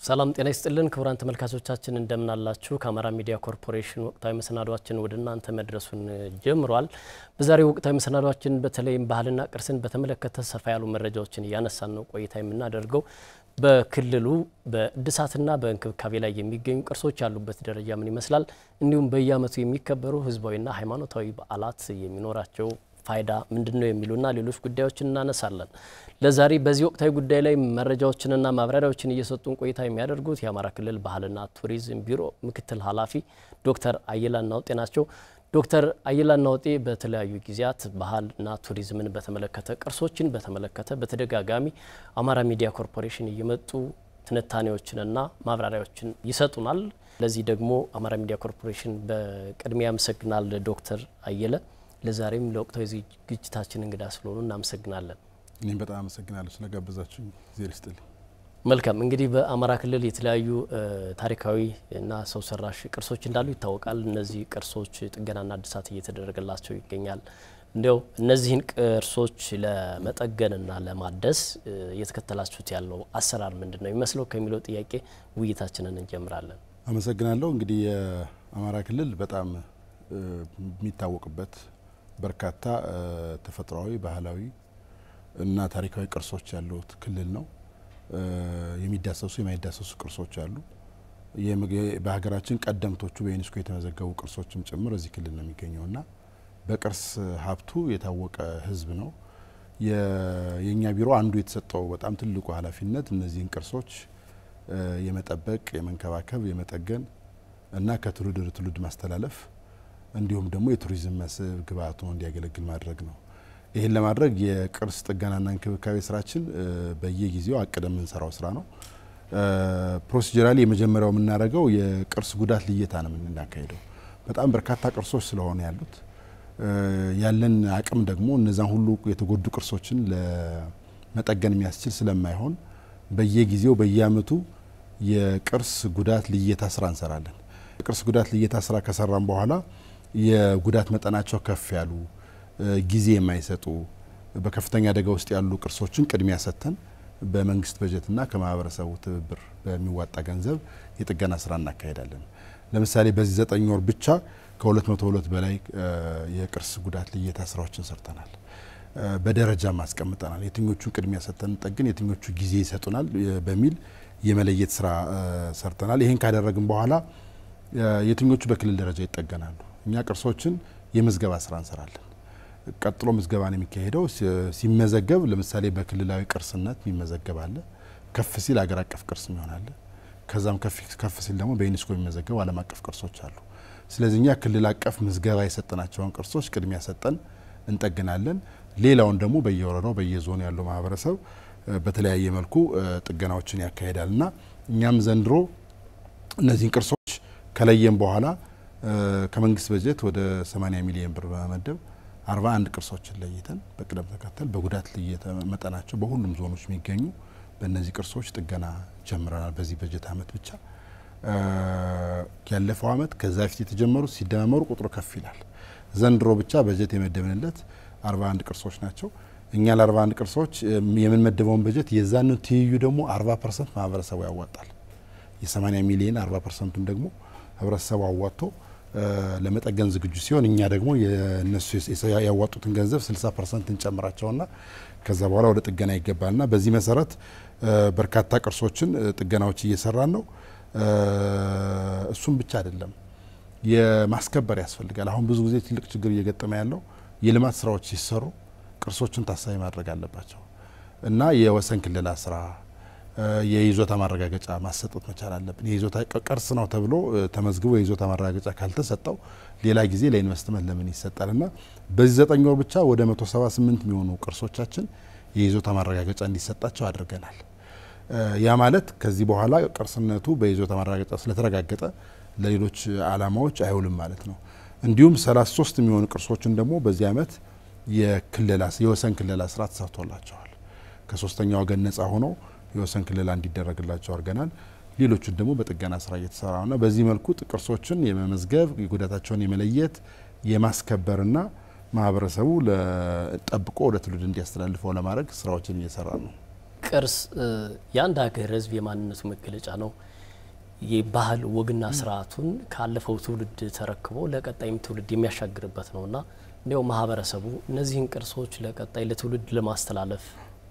ሰላም ጤና ይስጥልን ክቡራን ተመልካቾቻችን እንደምን አላችሁ ከአማራ ሚዲያ ኮርፖሬሽን ወቅታዊ መሰናዷችን ወደ እናንተ መድረሱን ጀምሯል በዛሬው ወቅታዊ መሰናዷችን በተለይም ባህልና ቅርስን በተመለከተ ሰፋ ያሉ መረጃዎችን ያነሳን ነው ቆይታ የምናደርገው በክልሉ በእድሳትና በእንክብካቤ ላይ የሚገኙ ቅርሶች ያሉበት ደረጃ ምን ይመስላል እንዲሁም በየዓመቱ የሚከበሩ ህዝባዊና ሃይማኖታዊ በዓላት የሚኖራቸው ፋይዳ ምንድነው የሚሉና ሌሎች ጉዳዮችን እናነሳለን ለዛሬ በዚህ ወቅታዊ ጉዳይ ላይ መረጃዎችንና ማብራሪያዎችን እየሰጡን ቆይታ የሚያደርጉት የአማራ ክልል ባህልና ቱሪዝም ቢሮ ምክትል ኃላፊ ዶክተር አየላ ናውጤ ናቸው ዶክተር አየላ ናውጤ በተለያዩ ጊዜያት ባህልና ቱሪዝምን በተመለከተ ቅርሶችን በተመለከተ በተደጋጋሚ አማራ ሚዲያ ኮርፖሬሽን እየመጡ ትንታኔዎችንና ማብራሪያዎችን ይሰጡናል ለዚህ ደግሞ አማራ ሚዲያ ኮርፖሬሽን በቅድሚያ ያመሰግናል ዶክተር አየለ ለዛሬም ለወቅታዊ ዝግጅታችን እንግዳ ስለሆኑ እናመሰግናለን እኔም በጣም አመሰግናለሁ ስለጋበዛችሁኝ ጊዜ ልስጥልኝ መልካም እንግዲህ በአማራ ክልል የተለያዩ ታሪካዊ እና ሰው ሰራሽ ቅርሶች እንዳሉ ይታወቃል እነዚህ ቅርሶች ጥገናና እድሳት እየተደረገላቸው ይገኛል እንደው እነዚህን ቅርሶች ለመጠገንና ለማደስ እየተከተላችሁት ያለው አሰራር ምንድነው ይመስለው ከሚለው ጥያቄ ውይይታችንን እንጀምራለን አመሰግናለሁ እንግዲህ የአማራ ክልል በጣም የሚታወቅበት በርካታ ተፈጥሯዊ ባህላዊ እና ታሪካዊ ቅርሶች ያሉት ክልል ነው የሚዳሰሱ የማይዳሰሱ ቅርሶች አሉ በሀገራችን ቀደምቶቹ በዩኔስኮ የተመዘገቡ ቅርሶችም ጭምር እዚህ ክልል ነው የሚገኘውና በቅርስ ሀብቱ የታወቀ ህዝብ ነው የኛ ቢሮ አንዱ የተሰጠው በጣም ትልቁ ኃላፊነት እነዚህን ቅርሶች የመጠበቅ የመንከባከብ የመጠገን እና ከትውልድ ወደ ትውልድ ማስተላለፍ እንዲሁም ደግሞ የቱሪዝም መስህብ ግብአት ሆኖ እንዲያገለግል ማድረግ ነው ይሄን ለማድረግ የቅርስ ጥገናና እንክብካቤ ስራችን በየጊዜው አቅደም እንሰራው ስራ ነው ፕሮሲጀራሊ የመጀመሪያው የምናደርገው የቅርስ ጉዳት ልየታ ነው የምናካሄደው በጣም በርካታ ቅርሶች ስለሆነ ያሉት ያለን አቅም ደግሞ እነዛን ሁሉ የተጎዱ ቅርሶችን ለመጠገን የሚያስችል ስለማይሆን በየጊዜው በየዓመቱ የቅርስ ጉዳት ልየታ ስራ እንሰራለን የቅርስ ጉዳት ልየታ ስራ ከሰራን በኋላ የጉዳት መጠናቸው ከፍ ያሉ ጊዜ የማይሰጡ በከፍተኛ አደጋ ውስጥ ያሉ ቅርሶችን ቅድሚያ ሰጥተን በመንግስት በጀትና ከማህበረሰቡ ትብብር በሚዋጣ ገንዘብ የጥገና ስራ እናካሄዳለን ለምሳሌ በዚህ 9 ወር ብቻ ከ202 በላይ የቅርስ ጉዳት ልየታ ስራዎችን ሰርተናል በደረጃ ማስቀምጠናል የትኞቹ ቅድሚያ ሰጥተን ጠግን የትኞቹ ጊዜ ይሰጡናል በሚል የመለየት ስራ ሰርተናል ይሄን ካደረግን በኋላ የትኞቹ በክልል ደረጃ ይጠገናሉ እኛ ቅርሶችን የምዝገባ ስራ እንሰራለን ቀጥሎ ምዝገባን የሚካሄደው ሲመዘገብ ለምሳሌ በክልላዊ ቅርስነት የሚመዘገብ አለ ከፍ ሲል አገር አቀፍ ቅርስ ይሆናል ከዛም ከፍ ሲል ደግሞ በዩኔስኮ የሚመዘገቡ ዓለም አቀፍ ቅርሶች አሉ ስለዚህ እኛ ክልል አቀፍ ምዝገባ የሰጠናቸውን ቅርሶች ቅድሚያ ሰጠን እንጠግናለን ሌላውን ደግሞ በየወረዳው በየዞኑ ያለው ማህበረሰብ በተለያየ መልኩ ጥገናዎችን ያካሂዳልና እኛም ዘንድሮ እነዚህን ቅርሶች ከለየም በኋላ ከመንግስት በጀት ወደ 80 ሚሊዮን ብር በመመደብ 41 ቅርሶችን ለይተን በቅደም ተከተል በጉዳት ልየታ መጠናቸው በሁሉም ዞኖች የሚገኙ በእነዚህ ቅርሶች ጥገና ጀምረናል በዚህ በጀት አመት ብቻ ያለፈው አመት ከዛ ፊት የተጀመሩ ሲደመሩ ቁጥሩ ከፍ ይላል ዘንድሮ ብቻ በጀት የመደብንለት 41 ቅርሶች ናቸው እኛ ለ41 ቅርሶች የምንመደበውን በጀት የዛን ትይዩ ደግሞ 40% ማህበረሰቡ ያዋጣል የ80 ሚሊዮን 40%ን ደግሞ ህብረተሰቡ አዋጥቶ ለመጠገን ዝግጁ ሲሆን እኛ ደግሞ የነሱ ያዋጡትን ገንዘብ 60% እንጨምራቸውና ከዛ በኋላ ወደ ጥገና ይገባልና በዚህ መሰረት በርካታ ቅርሶችን ጥገናዎች እየሰራን ነው እሱም ብቻ አይደለም የማስከበር ያስፈልጋል አሁን ብዙ ጊዜ ትልቅ ችግር እየገጠመ ያለው የልማት ስራዎች ሲሰሩ ቅርሶችን ታሳቢ ማድረግ አለባቸው እና የወሰን ክልላ ስራ የይዞታ ማረጋገጫ ማሰጠት መቻል አለብን የይዞታ ቅርስ ነው ተብሎ ተመዝግቦ የይዞታ ማረጋገጫ ካልተሰጠው ሌላ ጊዜ ለኢንቨስትመንት ለምን ይሰጣልና በዚህ 9 ወር ብቻ ወደ 178 የሚሆኑ ቅርሶቻችን የይዞታ ማረጋገጫ እንዲሰጣቸው አድርገናል ያ ማለት ከዚህ በኋላ ቅርስነቱ በይዞታ ማረጋገጫ ስለተረጋገጠ ለሌሎች አላማዎች አይውልም ማለት ነው እንዲሁም 33 የሚሆኑ ቅርሶችን ደግሞ በዚህ አመት የወሰን ክልላ ስራ ተሰርቶላቸዋል ከሶስተኛው ወገን ነፃ ሆኖ የወሰን ክልላ እንዲደረግላቸው አድርገናል ሌሎቹን ደግሞ በጥገና ስራ እየተሰራውና በዚህ መልኩ ቅርሶችን የመመዝገብ ጉዳታቸውን የመለየት የማስከበርና ማህበረሰቡ ለጠብቆ ወደ ትውልድ እንዲያስተላልፈው ለማድረግ ስራዎችን እየሰራ ነው ቅርስ የአንድ ሀገር ህዝብ የማንነቱ መገለጫ ነው። የባህል ወግና ስርዓቱን ካለፈው ትውልድ ተረክቦ ለቀጣይም ትውልድ የሚያሻግርበት ነውና እንዲያው ማህበረሰቡ እነዚህን ቅርሶች ለቀጣይ ለትውልድ ለማስተላለፍ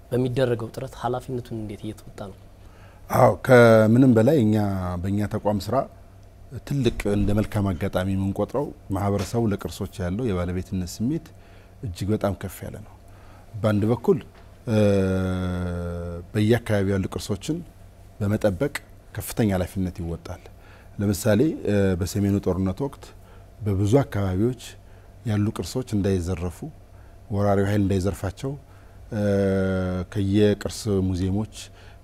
በሚደረገው ጥረት ኃላፊነቱን እንዴት እየተወጣ ነው? አዎ ከምንም በላይ በእኛ ተቋም ስራ ትልቅ እንደ መልካም አጋጣሚ የምንቆጥረው ማህበረሰቡ ለቅርሶች ያለው የባለቤትነት ስሜት እጅግ በጣም ከፍ ያለ ነው። በአንድ በኩል በየአካባቢው ያሉ ቅርሶችን በመጠበቅ ከፍተኛ ኃላፊነት ይወጣል። ለምሳሌ በሰሜኑ ጦርነት ወቅት በብዙ አካባቢዎች ያሉ ቅርሶች እንዳይዘረፉ፣ ወራሪው ኃይል እንዳይዘርፋቸው ከየቅርስ ሙዚየሞች፣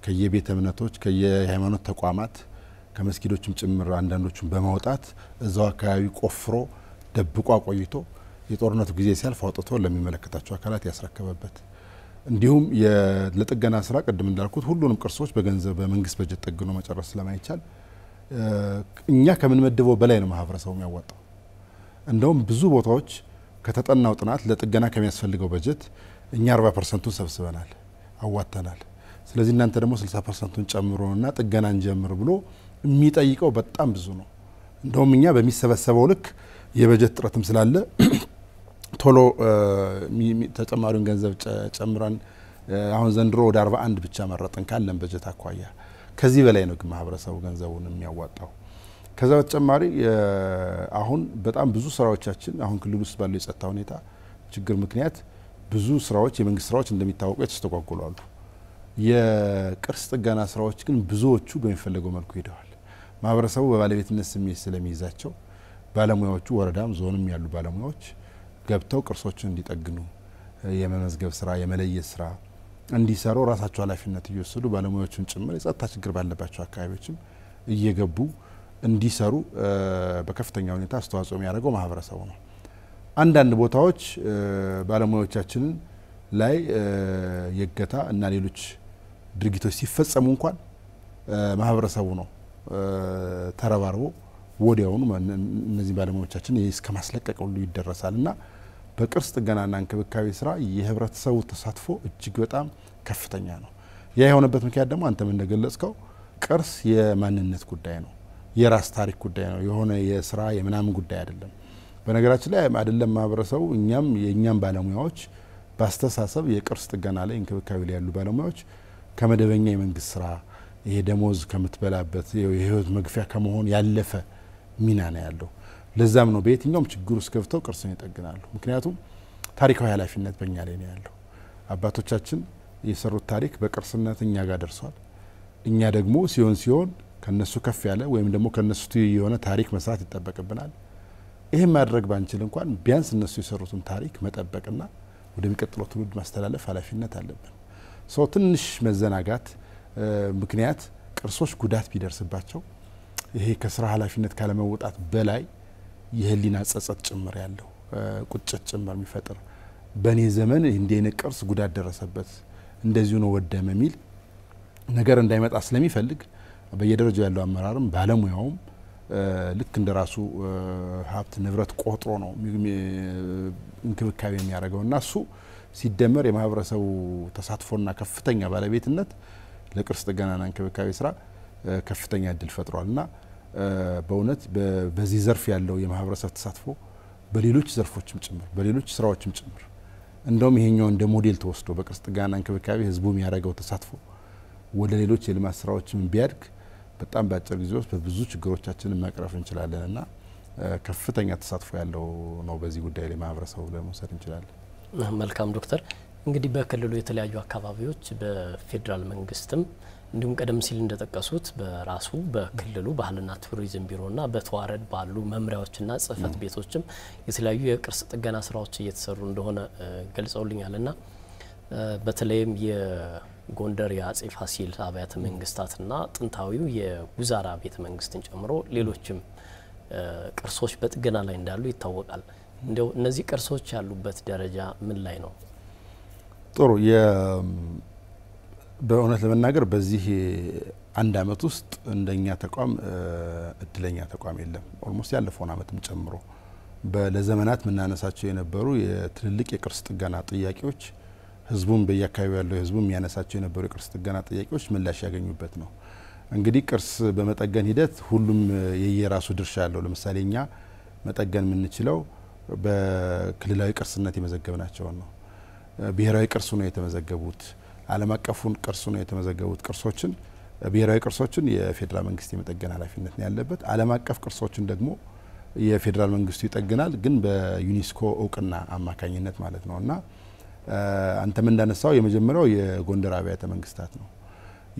ከየቤተ እምነቶች፣ ከየሃይማኖት ተቋማት ከመስጊዶችም ጭምር አንዳንዶቹን በማውጣት እዛው አካባቢ ቆፍሮ ደብቆ ቆይቶ የጦርነቱ ጊዜ ሲያልፍ አውጥቶ ለሚመለከታቸው አካላት ያስረከበበት እንዲሁም ለጥገና ስራ ቀደም እንዳልኩት ሁሉንም ቅርሶች በመንግስት በጀት ጠግኖ መጨረስ ስለማይቻል እኛ ከምንመድበው በላይ ነው ማህበረሰቡ የሚያዋጣው። እንደውም ብዙ ቦታዎች ከተጠናው ጥናት ለጥገና ከሚያስፈልገው በጀት እኛ 40%ን ሰብስበናል አዋጣናል። ስለዚህ እናንተ ደግሞ 60%ን ጨምሮና ጥገናን ጀምር ብሎ የሚጠይቀው በጣም ብዙ ነው። እንደውም እኛ በሚሰበሰበው ልክ የበጀት ጥረትም ስላለ ቶሎ ተጨማሪውን ገንዘብ ጨምረን አሁን ዘንድሮ ወደ 41 ብቻ መረጥን ካለን በጀት አኳያ። ከዚህ በላይ ነው ግን ማህበረሰቡ ገንዘቡን የሚያዋጣው። ከዛ በተጨማሪ አሁን በጣም ብዙ ስራዎቻችን አሁን ክልል ውስጥ ባለው የጸጥታ ሁኔታ ችግር ምክንያት ብዙ ስራዎች የመንግስት ስራዎች እንደሚታወቀው የተስተጓጎሉ። የቅርስ ጥገና ስራዎች ግን ብዙዎቹ በሚፈለገው መልኩ ሄደዋል። ማህበረሰቡ በባለቤትነት ስሜት ስለሚይዛቸው ባለሙያዎቹ ወረዳም ዞንም ያሉ ባለሙያዎች ገብተው ቅርሶችን እንዲጠግኑ የመመዝገብ ስራ የመለየት ስራ እንዲሰሩ ራሳቸው ኃላፊነት እየወሰዱ ባለሙያዎችን ጭምር የጸጥታ ችግር ባለባቸው አካባቢዎችም እየገቡ እንዲሰሩ በከፍተኛ ሁኔታ አስተዋጽኦ የሚያደርገው ማህበረሰቡ ነው። አንዳንድ ቦታዎች ባለሙያዎቻችንን ላይ የገታ እና ሌሎች ድርጊቶች ሲፈጸሙ እንኳን ማህበረሰቡ ነው ተረባርቦ ወዲያውኑ እነዚህ ባለሙያዎቻችን እስከ ማስለቀቅ ሁሉ ይደረሳልና በቅርስ ጥገናና እንክብካቤ ስራ የህብረተሰቡ ተሳትፎ እጅግ በጣም ከፍተኛ ነው። ያ የሆነበት ምክንያት ደግሞ አንተም እንደገለጽከው ቅርስ የማንነት ጉዳይ ነው፣ የራስ ታሪክ ጉዳይ ነው፣ የሆነ የስራ የምናምን ጉዳይ አይደለም። በነገራችን ላይ አይደለም ማህበረሰቡ የኛም ባለሙያዎች በአስተሳሰብ የቅርስ ጥገና ላይ እንክብካቤ ላይ ያሉ ባለሙያዎች ከመደበኛ የመንግስት ስራ ይሄ ደሞዝ ከምትበላበት የህይወት መግፊያ ከመሆን ያለፈ ሚና ነው ያለው። ለዛም ነው በየትኛውም ችግር ውስጥ ገብተው ቅርስን ይጠግናሉ። ምክንያቱም ታሪካዊ ኃላፊነት በእኛ ላይ ነው ያለው። አባቶቻችን የሰሩት ታሪክ በቅርስነት እኛ ጋር ደርሷል። እኛ ደግሞ ሲሆን ከነሱ ከፍ ያለ ወይም ደግሞ ከነሱ የሆነ ታሪክ መስራት ይጠበቅብናል። ይሄን ማድረግ ባንችል እንኳን ቢያንስ እነሱ የሰሩትን ታሪክ መጠበቅና ወደሚቀጥለው ትውልድ ማስተላለፍ ኃላፊነት አለብን። ትንሽ መዘናጋት ምክንያት ቅርሶች ጉዳት ቢደርስባቸው ይሄ ከስራ ኃላፊነት ካለመውጣት በላይ የህሊና ጸጸት ጭምር ያለው ቁጭት ጭምር የሚፈጥር በኔ ዘመን እንዴነ ቅርስ ጉዳት ደረሰበት እንደዚሁ ነው ወደመ ሚል ነገር እንዳይመጣ ስለሚፈልግ በየደረጃው ያለው አመራርም ባለሙያውም ልክ እንደራሱ ሀብት ንብረት ቆጥሮ ነው እንክብካቤ የሚያደርገውና እሱ ሲደመር የማህበረሰቡ ተሳትፎና ከፍተኛ ባለቤትነት ለቅርስ ጥገናና እንክብካቤ ስራ ከፍተኛ እድል ፈጥሯልና በእውነት በዚህ ዘርፍ ያለው የማህበረሰብ ተሳትፎ በሌሎች ዘርፎችም ጭምር በሌሎች ስራዎችም ጭምር እንደውም ይሄኛው እንደ ሞዴል ተወስዶ በቅርስ ጥገናና እንክብካቤ ህዝቡ የሚያደርገው ተሳትፎ ወደ ሌሎች የልማት ስራዎችም ቢያድግ በጣም በአጭር ጊዜ ውስጥ በብዙ ችግሮቻችንን መቅረፍ እንችላለንና ከፍተኛ ተሳትፎ ያለው ነው በዚህ ጉዳይ ላይ ማህበረሰቡ ለመውሰድ እንችላለን። መልካም ዶክተር፣ እንግዲህ በክልሉ የተለያዩ አካባቢዎች በፌዴራል መንግስትም እንዲሁም ቀደም ሲል እንደጠቀሱት በራሱ በክልሉ ባህልና ቱሪዝም ቢሮና በተዋረድ ባሉ መምሪያዎችና ጽህፈት ቤቶችም የተለያዩ የቅርስ ጥገና ስራዎች እየተሰሩ እንደሆነ ገልጸውልኛልና በተለይም የጎንደር የአጼ ፋሲል አብያተ መንግስታትና ጥንታዊው የጉዛራ ቤተ መንግስትን ጨምሮ ሌሎችም ቅርሶች በጥገና ላይ እንዳሉ ይታወቃል። እንደው እነዚህ ቅርሶች ያሉበት ደረጃ ምን ላይ ነው? ጥሩ በእውነት ለመናገር በዚህ አንድ አመት ውስጥ እንደኛ ተቋም እድለኛ ተቋም የለም። ኦልሞስት ያለፈውን አመትም ጨምሮ ለዘመናት ምናነሳቸው የነበሩ የትልልቅ የቅርስ ጥገና ጥያቄዎች ህዝቡም በየአካባቢው ያለው ህዝቡም የሚያነሳቸው የነበሩ የቅርስ ጥገና ጥያቄዎች ምላሽ ያገኙበት ነው። እንግዲህ ቅርስ በመጠገን ሂደት ሁሉም የየራሱ ድርሻ ያለው። ለምሳሌ እኛ መጠገን የምንችለው በክልላዊ ቅርስነት የመዘገብናቸው ነው። ብሔራዊ ቅርስ ነው የተመዘገቡት፣ ዓለም አቀፉን ቅርስ ነው የተመዘገቡት ቅርሶችን ብሔራዊ ቅርሶችን የፌዴራል መንግስት የመጠገን ኃላፊነት ነው ያለበት። ዓለም አቀፍ ቅርሶችን ደግሞ የፌዴራል መንግስቱ ይጠግናል፣ ግን በዩኔስኮ እውቅና አማካኝነት ማለት ነውና አንተም እንዳነሳው የመጀመሪያው የጎንደር አብያተ መንግስታት ነው።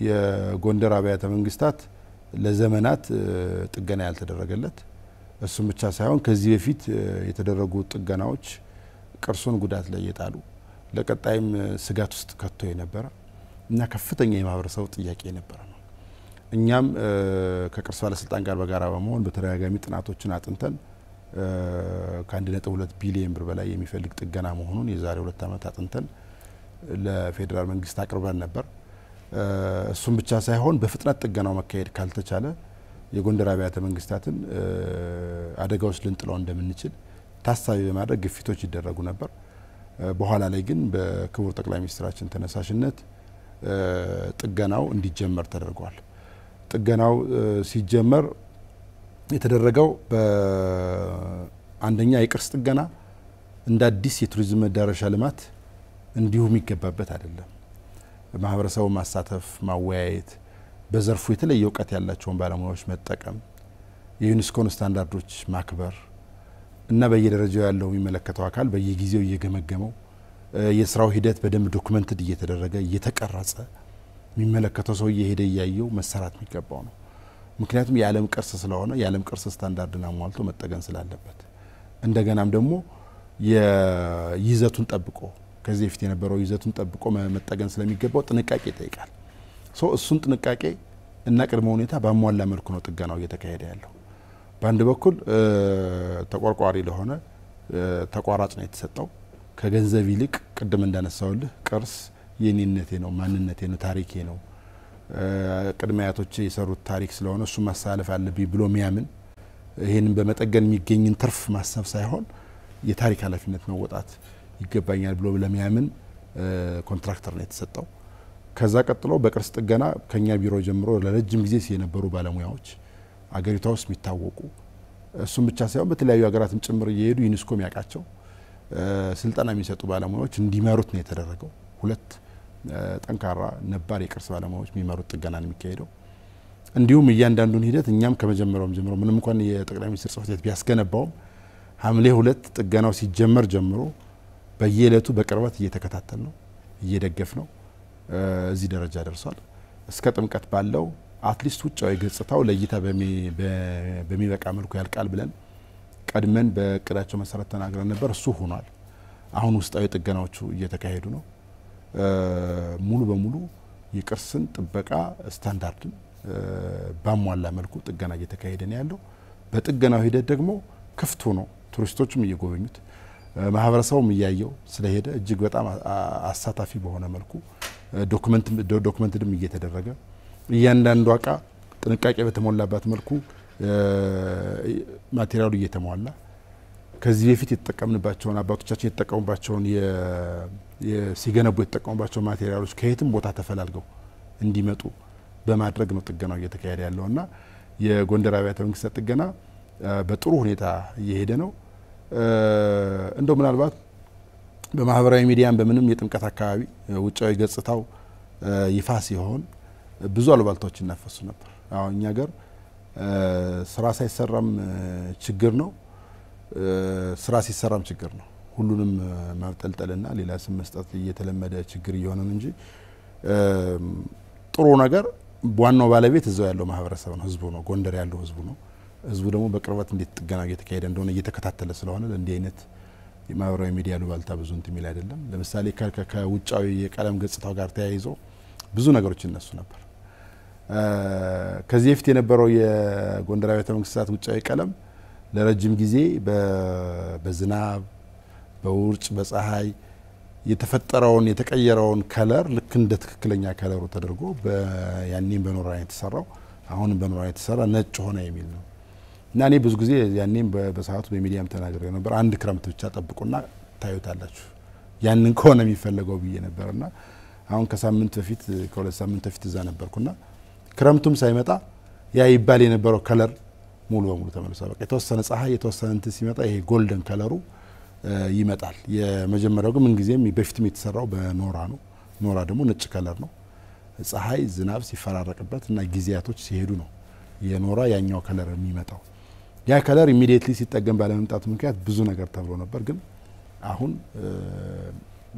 የጎንደር አብያተ መንግስታት ለዘመናት ጥገና ያልተደረገለት፣ እሱም ብቻ ሳይሆን ከዚህ በፊት የተደረጉ ጥገናዎች ቅርሱን ጉዳት ላይ የጣሉ ለቀጣይም ስጋት ውስጥ ከቶ የነበረ እና ከፍተኛ የማህበረሰቡ ጥያቄ የነበረ ነው። እኛም ከቅርስ ባለስልጣን ጋር በጋራ በመሆን በተደጋጋሚ ጥናቶችን አጥንተን ከ1.2 ቢሊዮን ብር በላይ የሚፈልግ ጥገና መሆኑን የዛሬ 2 ዓመት አጥንተን ለፌዴራል መንግስት አቅርበን ነበር። እሱም ብቻ ሳይሆን በፍጥነት ጥገናው መካሄድ ካልተቻለ የጎንደር አብያተ መንግስታትን አደጋ ውስጥ ልንጥለው እንደምንችል ታሳቢ በማድረግ ግፊቶች ይደረጉ ነበር። በኋላ ላይ ግን በክቡር ጠቅላይ ሚኒስትራችን ተነሳሽነት ጥገናው እንዲጀመር ተደርጓል። ጥገናው ሲጀመር የተደረገው በአንደኛ የቅርስ ጥገና እንደ አዲስ የቱሪዝም መዳረሻ ልማት እንዲሁ የሚገባበት አይደለም። ማህበረሰቡ ማሳተፍ፣ ማወያየት፣ በዘርፉ የተለየ እውቀት ያላቸውን ባለሙያዎች መጠቀም፣ የዩኔስኮን ስታንዳርዶች ማክበር እና በየደረጃው ያለው የሚመለከተው አካል በየጊዜው እየገመገመው የስራው ሂደት በደንብ ዶክመንትድ እየተደረገ እየተቀረጸ የሚመለከተው ሰው እየሄደ እያየው መሰራት የሚገባው ነው። ምክንያቱም የዓለም ቅርስ ስለሆነ የዓለም ቅርስ ስታንዳርድን አሟልቶ መጠገን ስላለበት፣ እንደገናም ደግሞ የይዘቱን ጠብቆ ከዚህ በፊት የነበረው ይዘቱን ጠብቆ መጠገን ስለሚገባው ጥንቃቄ ይጠይቃል። እሱን ጥንቃቄ እና ቅድመ ሁኔታ ባሟላ መልኩ ነው ጥገናው እየተካሄደ ያለው። በአንድ በኩል ተቆርቋሪ ለሆነ ተቋራጭ ነው የተሰጠው። ከገንዘብ ይልቅ ቅድም እንዳነሳውልህ ቅርስ የኔነቴ ነው፣ ማንነቴ ነው፣ ታሪኬ ነው፣ ቅድመ አያቶቼ የሰሩት ታሪክ ስለሆነ እሱ ማሳለፍ አለብኝ ብሎ የሚያምን ይሄንን በመጠገን የሚገኝን ትርፍ ማሰብ ሳይሆን የታሪክ ኃላፊነት መወጣት ይገባኛል ብሎ ለሚያምን ኮንትራክተር ነው የተሰጠው። ከዛ ቀጥሎ በቅርስ ጥገና ከኛ ቢሮ ጀምሮ ለረጅም ጊዜ የነበሩ ባለሙያዎች አገሪቷ ውስጥ የሚታወቁ እሱም ብቻ ሳይሆን በተለያዩ ሀገራትም ጭምር እየሄዱ ዩኔስኮ የሚያውቃቸው ስልጠና የሚሰጡ ባለሙያዎች እንዲመሩት ነው የተደረገው። 2 ጠንካራ ነባር የቅርስ ባለሙያዎች የሚመሩት ጥገና ነው የሚካሄደው። እንዲሁም እያንዳንዱን ሂደት እኛም ከመጀመሪያውም ጀምሮ ምንም እንኳን የጠቅላይ ሚኒስትር ጽሕፈት ቤት ቢያስገነባውም ሐምሌ 2 ጥገናው ሲጀመር ጀምሮ በየዕለቱ በቅርበት እየተከታተል ነው፣ እየደገፍ ነው። እዚህ ደረጃ ደርሷል። እስከ ጥምቀት ባለው አትሊስት ውጫዊ ገጽታው ለእይታ በሚበቃ መልኩ ያልቃል ብለን ቀድመን በእቅዳቸው መሰረት ተናግረን ነበር። እሱ ሆኗል። አሁን ውስጣዊ ጥገናዎቹ እየተካሄዱ ነው። ሙሉ በሙሉ የቅርስን ጥበቃ ስታንዳርድን ባሟላ መልኩ ጥገና እየተካሄደ ነው ያለው። በጥገናው ሂደት ደግሞ ክፍት ሆኖ ቱሪስቶችም እየጎበኙት ማህበረሰቡም እያየው ስለሄደ እጅግ በጣም አሳታፊ በሆነ መልኩ ዶክመንትድም እየተደረገ እያንዳንዱ እቃ ጥንቃቄ በተሞላበት መልኩ ማቴሪያሉ እየተሟላ ከዚህ በፊት የተጠቀምንባቸውን አባቶቻችን የተጠቀሙባቸውን ሲገነቡ የተጠቀሙባቸው ማቴሪያሎች ከየትም ቦታ ተፈላልገው እንዲመጡ በማድረግ ነው ጥገናው እየተካሄደ ያለውና የጎንደር አብያተ መንግስታት ጥገና በጥሩ ሁኔታ እየሄደ ነው። እንደው ምናልባት በማህበራዊ ሚዲያም በምንም የጥምቀት አካባቢ ውጫዊ ገጽታው ይፋ ሲሆን ብዙ አሉባልታዎች ይናፈሱ ነበር። አሁን እኛ ጋር ስራ ሳይሰራም ችግር ነው፣ ስራ ሲሰራም ችግር ነው። ሁሉንም ማብጠልጠልና ሌላ ስም መስጠት እየተለመደ ችግር እየሆነ ነው እንጂ ጥሩ ነገር ዋናው ባለቤት እዛው ያለው ማህበረሰብ ነው፣ ህዝቡ ነው፣ ጎንደር ያለው ህዝቡ ነው። ህዝቡ ደግሞ በቅርበት እንዴት ጥገና እየተካሄደ እንደሆነ እየተከታተለ ስለሆነ ለእንዲህ አይነት የማህበራዊ ሚዲያ አሉባልታ ብዙ እንትን የሚል አይደለም። ለምሳሌ ከውጫዊ የቀለም ገጽታው ጋር ተያይዞ ብዙ ነገሮች ይነሱ ነበር። ከዚህ በፊት የነበረው የጎንደር አብያተ መንግስታት ውጫዊ ቀለም ለረጅም ጊዜ በዝናብ፣ በውርጭ፣ በፀሐይ የተፈጠረውን የተቀየረውን ከለር ልክ እንደ ትክክለኛ ከለሩ ተደርጎ ያኔም በኖራ የተሰራው አሁንም በኖራ የተሰራ ነጭ ሆነ የሚል ነው እና እኔ ብዙ ጊዜ ያኔም በሰዓቱ በሚዲያም ተናግሬ ነበር። አንድ ክረምት ብቻ ጠብቁና ታዩታላችሁ ያንን ከሆነ የሚፈልገው ብዬ ነበርና አሁን ከሳምንት በፊት ከሁለት ሳምንት በፊት እዛ ነበርኩና ክረምቱም ሳይመጣ ያ ይባል የነበረው ከለር ሙሉ በሙሉ ተመልሷል። በቃ የተወሰነ ፀሐይ የተወሰነ እንትን ሲመጣ ይሄ ጎልደን ከለሩ ይመጣል። የመጀመሪያው ግን ምን ጊዜም በፊትም የተሰራው በኖራ ነው። ኖራ ደግሞ ነጭ ከለር ነው። ፀሐይ ዝናብ ሲፈራረቅበት እና ጊዜያቶች ሲሄዱ ነው የኖራ ያኛው ከለር የሚመጣው። ያ ከለር ኢሚዲየትሊ ሲጠገም ባለመምጣቱ ምክንያት ብዙ ነገር ተብሎ ነበር። ግን አሁን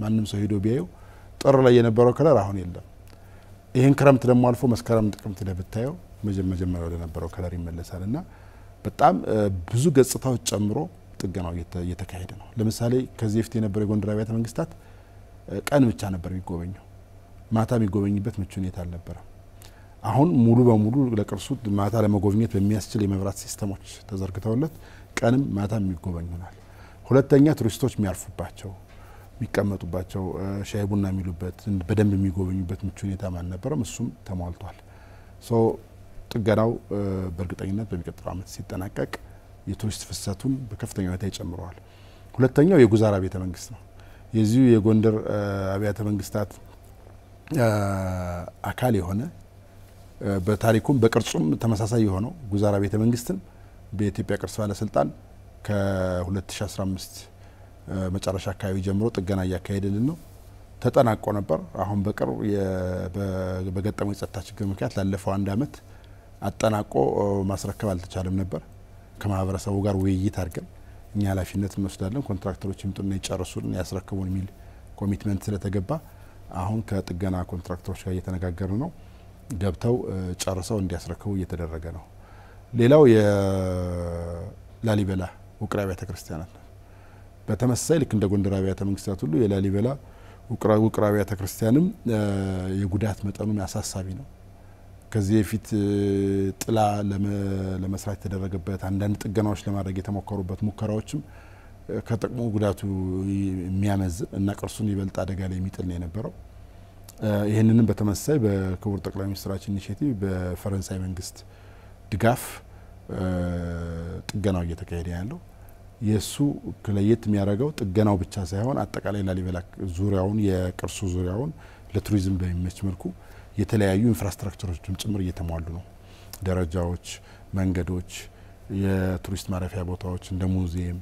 ማንም ሰው ሄዶ ቢያየው ጥር ላይ የነበረው ከለር አሁን የለም። ይሄን ክረምት ደግሞ አልፎ መስከረም ጥቅምት ላይ ብታየው መጀመሪያ ወደ ነበረው ከለር ይመለሳልና በጣም ብዙ ገጽታዎች ጨምሮ ጥገናው እየተካሄደ ነው። ለምሳሌ ከዚህ በፊት የነበረው የጎንደር አብያተ መንግስታት ቀን ብቻ ነበር የሚጎበኘው፣ ማታ የሚጎበኝበት ምቹ ሁኔታ አልነበረም። አሁን ሙሉ በሙሉ ለቅርሱ ማታ ለመጎብኘት በሚያስችል የመብራት ሲስተሞች ተዘርግተውለት ቀንም ማታ የሚጎበኙናል። ሁለተኛ ቱሪስቶች የሚያርፉባቸው የሚቀመጡባቸው ሻይ ቡና የሚሉበት በደንብ የሚጎበኙበት ምቹ ሁኔታ ማን ነበረም፣ እሱም ተሟልቷል። ሶ ጥገናው በእርግጠኝነት በሚቀጥለው ዓመት ሲጠናቀቅ የቱሪስት ፍሰቱን በከፍተኛ ሁኔታ ይጨምረዋል። ሁለተኛው የጉዛራ ቤተ መንግስት ነው። የዚሁ የጎንደር አብያተ መንግስታት አካል የሆነ በታሪኩም በቅርጹም ተመሳሳይ የሆነው ጉዛራ ቤተ መንግስትን በኢትዮጵያ ቅርስ ባለስልጣን ከ2015 መጨረሻ አካባቢ ጀምሮ ጥገና እያካሄደልን ነው። ተጠናቆ ነበር። አሁን በቅርብ በገጠመው የጸጥታ ችግር ምክንያት ላለፈው አንድ አመት አጠናቆ ማስረከብ አልተቻለም ነበር። ከማህበረሰቡ ጋር ውይይት አድርገን እኛ ኃላፊነት እንወስዳለን፣ ኮንትራክተሮች ይምጡና ይጨርሱልን ያስረክቡን የሚል ኮሚትመንት ስለተገባ አሁን ከጥገና ኮንትራክተሮች ጋር እየተነጋገርን ነው። ገብተው ጨርሰው እንዲያስረክቡ እየተደረገ ነው። ሌላው የላሊበላ ውቅር አብያተ ክርስቲያናት ነው። በተመሳሳይ ልክ እንደ ጎንደር አብያተ መንግስታት ሁሉ የላሊበላ ውቅር አብያተ ክርስቲያንም የጉዳት መጠኑም አሳሳቢ ነው። ከዚህ በፊት ጥላ ለመስራት የተደረገበት አንዳንድ ጥገናዎች ለማድረግ የተሞከሩበት ሙከራዎችም ከጥቅሙ ጉዳቱ የሚያመዝን እና ቅርሱን ይበልጥ አደጋ ላይ የሚጥል ነው የነበረው። ይህንንም በተመሳሳይ በክቡር ጠቅላይ ሚኒስትራችን ኢኒሼቲቭ በፈረንሳይ መንግስት ድጋፍ ጥገናው እየተካሄደ ያለው የሱ ለየት የሚያደርገው ጥገናው ብቻ ሳይሆን አጠቃላይ ላሊበላ ዙሪያውን የቅርሱ ዙሪያውን ለቱሪዝም በሚመች መልኩ የተለያዩ ኢንፍራስትራክቸሮችም ጭምር እየተሟሉ ነው። ደረጃዎች፣ መንገዶች፣ የቱሪስት ማረፊያ ቦታዎች እንደ ሙዚየም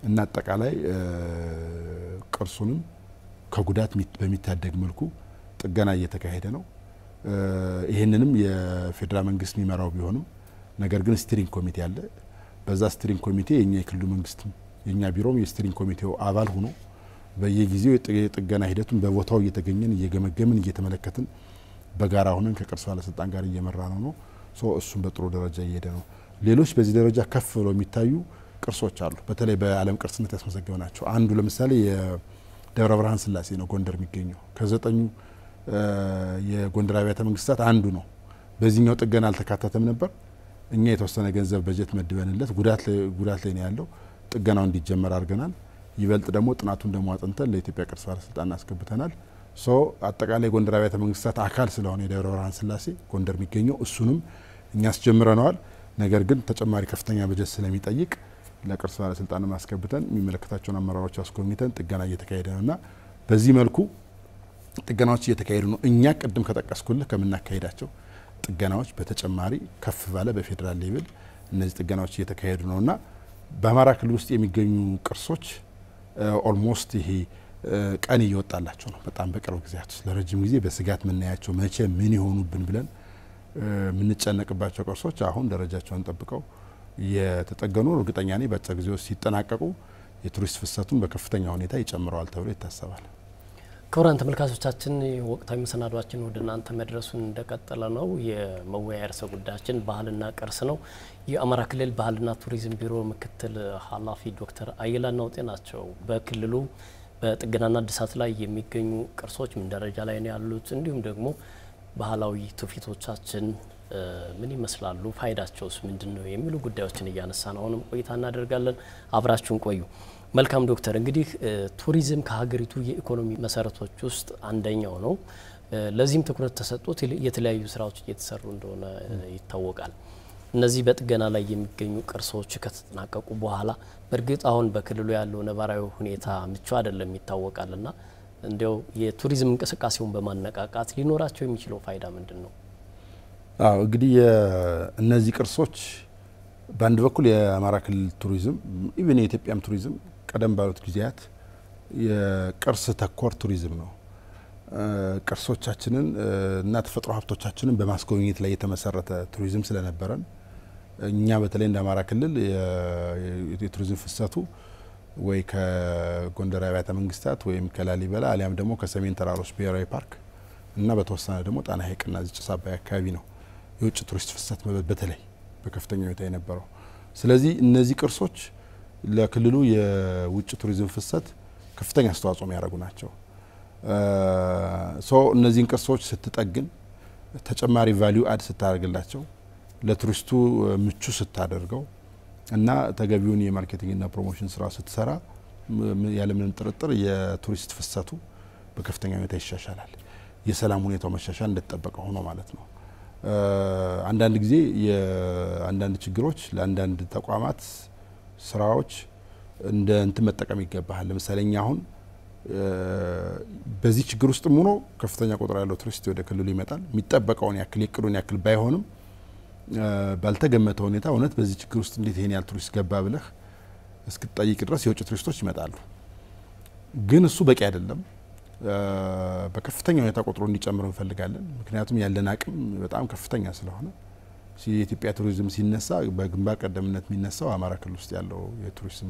እና አጠቃላይ ቅርሱንም ከጉዳት በሚታደግ መልኩ ጥገና እየተካሄደ ነው። ይህንንም የፌዴራል መንግስት የሚመራው ቢሆንም ነገር ግን ስቲሪንግ ኮሚቴ አለ። በዛ ስቲሪንግ ኮሚቴ የኛ የክልሉ መንግስት የኛ ቢሮም የስቲሪንግ ኮሚቴው አባል ሆኖ በየጊዜው የጥገና ሂደቱን በቦታው እየተገኘን እየገመገምን እየተመለከትን በጋራ ሆነን ከቅርስ ባለስልጣን ጋር እየመራ ነው። እሱም በጥሩ ደረጃ እየሄደ ነው። ሌሎች በዚህ ደረጃ ከፍ ብለው የሚታዩ ቅርሶች አሉ። በተለይ በዓለም ቅርስነት ያስመዘገቡ ናቸው። አንዱ ለምሳሌ የደብረ ብርሃን ስላሴ ነው ጎንደር የሚገኘው። ከ9 የጎንደር አብያተ መንግስታት አንዱ ነው። በዚህኛው ጥገና አልተካተተም ነበር። እኛ የተወሰነ ገንዘብ በጀት መድበንለት ጉዳት ላይ ነው ያለው። ጥገናው እንዲጀመር አድርገናል። ይበልጥ ደግሞ ጥናቱን ደግሞ አጥንተን ለኢትዮጵያ ቅርስ ባለስልጣን አስገብተናል። አጠቃላይ ጎንደር አብያተ መንግስታት አካል ስለሆነ የደብረ ብርሃን ስላሴ ጎንደር የሚገኘው እሱንም እኛ አስጀምረነዋል። ነገር ግን ተጨማሪ ከፍተኛ በጀት ስለሚጠይቅ ለቅርስ ባለስልጣን ማስገብተን የሚመለከታቸውን አመራሮች አስጎብኝተን ጥገና እየተካሄደ ነውና በዚህ መልኩ ጥገናዎች እየተካሄዱ ነው። እኛ ቅድም ከጠቀስኩልህ ከምናካሄዳቸው ጥገናዎች በተጨማሪ ከፍ ባለ በፌዴራል ሌቭል እነዚህ ጥገናዎች እየተካሄዱ ነውና በአማራ ክልል ውስጥ የሚገኙ ቅርሶች ኦልሞስት ይሄ ቀን እየወጣላቸው ነው። በጣም በቅርብ ጊዜያት ውስጥ ለረጅም ጊዜ በስጋት የምናያቸው መቼ ምን ይሆኑብን ብለን የምንጨነቅባቸው ቅርሶች አሁን ደረጃቸውን ጠብቀው የተጠገኑ እርግጠኛ ነኝ በአጭር ጊዜ ውስጥ ሲጠናቀቁ የቱሪስት ፍሰቱን በከፍተኛ ሁኔታ ይጨምረዋል ተብሎ ይታሰባል። ክቡራን ተመልካቾቻችን ወቅታዊ መሰናዷችን ወደ እናንተ መድረሱን እንደቀጠለ ነው። የመወያያ ርዕሰ ጉዳያችን ባህልና ቅርስ ነው። የአማራ ክልል ባህልና ቱሪዝም ቢሮ ምክትል ኃላፊ ዶክተር አየለ ናውጤ ናቸው። በክልሉ በጥገናና እድሳት ላይ የሚገኙ ቅርሶች ምን ደረጃ ላይ ነው ያሉት፣ እንዲሁም ደግሞ ባህላዊ ትውፊቶቻችን ምን ይመስላሉ፣ ፋይዳቸውስ ምንድነው የሚሉ ጉዳዮችን እያነሳን አሁንም ቆይታ እናደርጋለን። አብራችሁን ቆዩ። መልካም ዶክተር፣ እንግዲህ ቱሪዝም ከሀገሪቱ የኢኮኖሚ መሰረቶች ውስጥ አንደኛው ነው። ለዚህም ትኩረት ተሰጥቶት የተለያዩ ስራዎች እየተሰሩ እንደሆነ ይታወቃል። እነዚህ በጥገና ላይ የሚገኙ ቅርሶች ከተጠናቀቁ በኋላ በእርግጥ አሁን በክልሉ ያለው ነባራዊ ሁኔታ ምቹ አይደለም ይታወቃልና እንዲያው የቱሪዝም እንቅስቃሴውን በማነቃቃት ሊኖራቸው የሚችለው ፋይዳ ምንድነው? አዎ እንግዲህ እነዚህ ቅርሶች በአንድ በኩል የአማራ ክልል ቱሪዝም ኢቭን የኢትዮጵያም ቱሪዝም ቀደም ባሉት ጊዜያት የቅርስ ተኮር ቱሪዝም ነው። ቅርሶቻችንን እና ተፈጥሮ ሀብቶቻችንን በማስጎብኘት ላይ የተመሰረተ ቱሪዝም ስለነበረን እኛ በተለይ እንደ አማራ ክልል የቱሪዝም ፍሰቱ ወይ ከጎንደር አብያተ መንግስታት ወይም ከላሊበላ አሊያም ደግሞ ከሰሜን ተራሮች ብሔራዊ ፓርክ እና በተወሰነ ደግሞ ጣና ሐይቅና ጭስ አባይ አካባቢ ነው የውጭ ቱሪስት ፍሰት በተለይ በከፍተኛ ሁኔታ የነበረው። ስለዚህ እነዚህ ቅርሶች ለክልሉ የውጭ ቱሪዝም ፍሰት ከፍተኛ አስተዋጽኦ የሚያደርጉ ናቸው። እነዚህን ቅርሶች ስትጠግን ተጨማሪ ቫልዩ አድ ስታደርግላቸው ለቱሪስቱ ምቹ ስታደርገው እና ተገቢውን የማርኬቲንግና ፕሮሞሽን ስራ ስትሰራ ያለምንም ጥርጥር የቱሪስት ፍሰቱ በከፍተኛ ሁኔታ ይሻሻላል። የሰላም ሁኔታው መሻሻል እንደተጠበቀ ሆኖ ማለት ነው። አንዳንድ ጊዜ የአንዳንድ ችግሮች ለአንዳንድ ተቋማት ስራዎች እንደ እንት መጠቀም ይገባል። ለምሳሌ እኛ አሁን በዚህ ችግር ውስጥ ሆኖ ከፍተኛ ቁጥር ያለው ቱሪስት ወደ ክልሉ ይመጣል። የሚጠበቀውን ያክል የቅዱን ያክል ባይሆንም ባልተገመተ ሁኔታ እውነት በዚህ ችግር ውስጥ እንዴት ይሄን ያህል ቱሪስት ገባ ብለህ እስክትጠይቅ ድረስ የውጭ ቱሪስቶች ይመጣሉ። ግን እሱ በቂ አይደለም። በከፍተኛ ሁኔታ ቁጥሩ እንዲጨምር እንፈልጋለን። ምክንያቱም ያለን አቅም በጣም ከፍተኛ ስለሆነ የኢትዮጵያ ቱሪዝም ሲነሳ በግንባር ቀደምነት የሚነሳው አማራ ክልል ውስጥ ያለው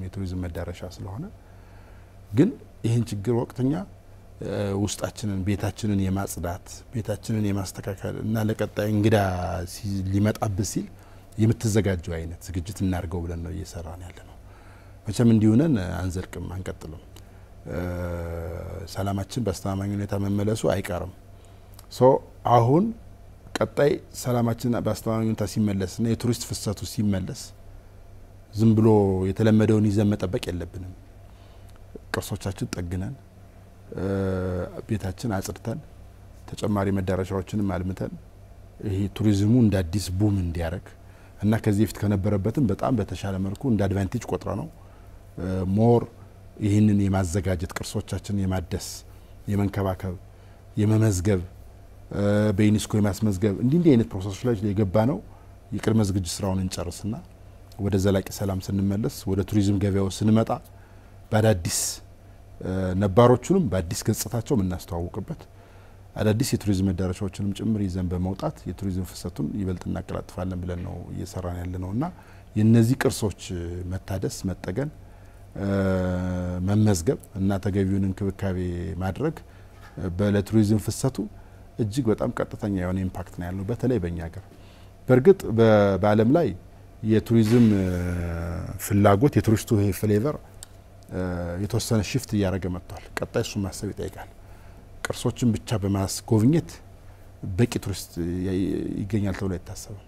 የቱሪዝም መዳረሻ ስለሆነ ግን ይህን ችግር ወቅተኛ ውስጣችንን ቤታችንን የማጽዳት ቤታችንን የማስተካከል እና ለቀጣይ እንግዳ ሊመጣብህ ሲል የምትዘጋጀው አይነት ዝግጅት እናርገው ብለን ነው እየሰራን ያለነው። መቼም እንዲሆነን አንዘልቅም አንቀጥልም። ሰላማችን በአስተማማኝ ሁኔታ መመለሱ አይቀርም። አሁን ቀጣይ ሰላማችን በአስተማማኝ ሁኔታ ሲመለስና የቱሪስት ፍሰቱ ሲመለስ ዝም ብሎ የተለመደውን ይዘን መጠበቅ የለብንም። ቅርሶቻችን ጠግነን ቤታችን አጽድተን ተጨማሪ መዳረሻዎችንም አልምተን ይሄ ቱሪዝሙ እንደ አዲስ ቡም እንዲያረግ እና ከዚህ በፊት ከነበረበትም በጣም በተሻለ መልኩ እንደ አድቫንቴጅ ቆጥረ ነው ሞር ይህንን የማዘጋጀት ቅርሶቻችንን የማደስ የመንከባከብ የመመዝገብ በዩኔስኮ የማስመዝገብ እንዲህ አይነት ፕሮሰሶች ላይ የገባ ነው። የቅድመ ዝግጅት ስራውን እንጨርስና ወደ ዘላቂ ሰላም ስንመለስ ወደ ቱሪዝም ገበያው ስንመጣ በአዳዲስ ነባሮቹንም በአዲስ ገጽታቸው የምናስተዋውቅበት አዳዲስ የቱሪዝም መዳረሻዎችንም ጭምር ይዘን በመውጣት የቱሪዝም ፍሰቱን ይበልጥ እናቀላጥፋለን ብለን ነው እየሰራን ያለነውና የነዚህ ቅርሶች መታደስ መጠገን መመዝገብ እና ተገቢውን እንክብካቤ ማድረግ ለቱሪዝም ፍሰቱ እጅግ በጣም ቀጥተኛ የሆነ ኢምፓክት ነው ያለው በተለይ በእኛ ሀገር። በእርግጥ በዓለም ላይ የቱሪዝም ፍላጎት የቱሪስቱ ፍሌቨር የተወሰነ ሽፍት እያደረገ መጥቷል። ቀጣይ እሱ ማሰብ ይጠይቃል። ቅርሶችን ብቻ በማስጎብኘት በቂ ቱሪስት ይገኛል ተብሎ አይታሰብም።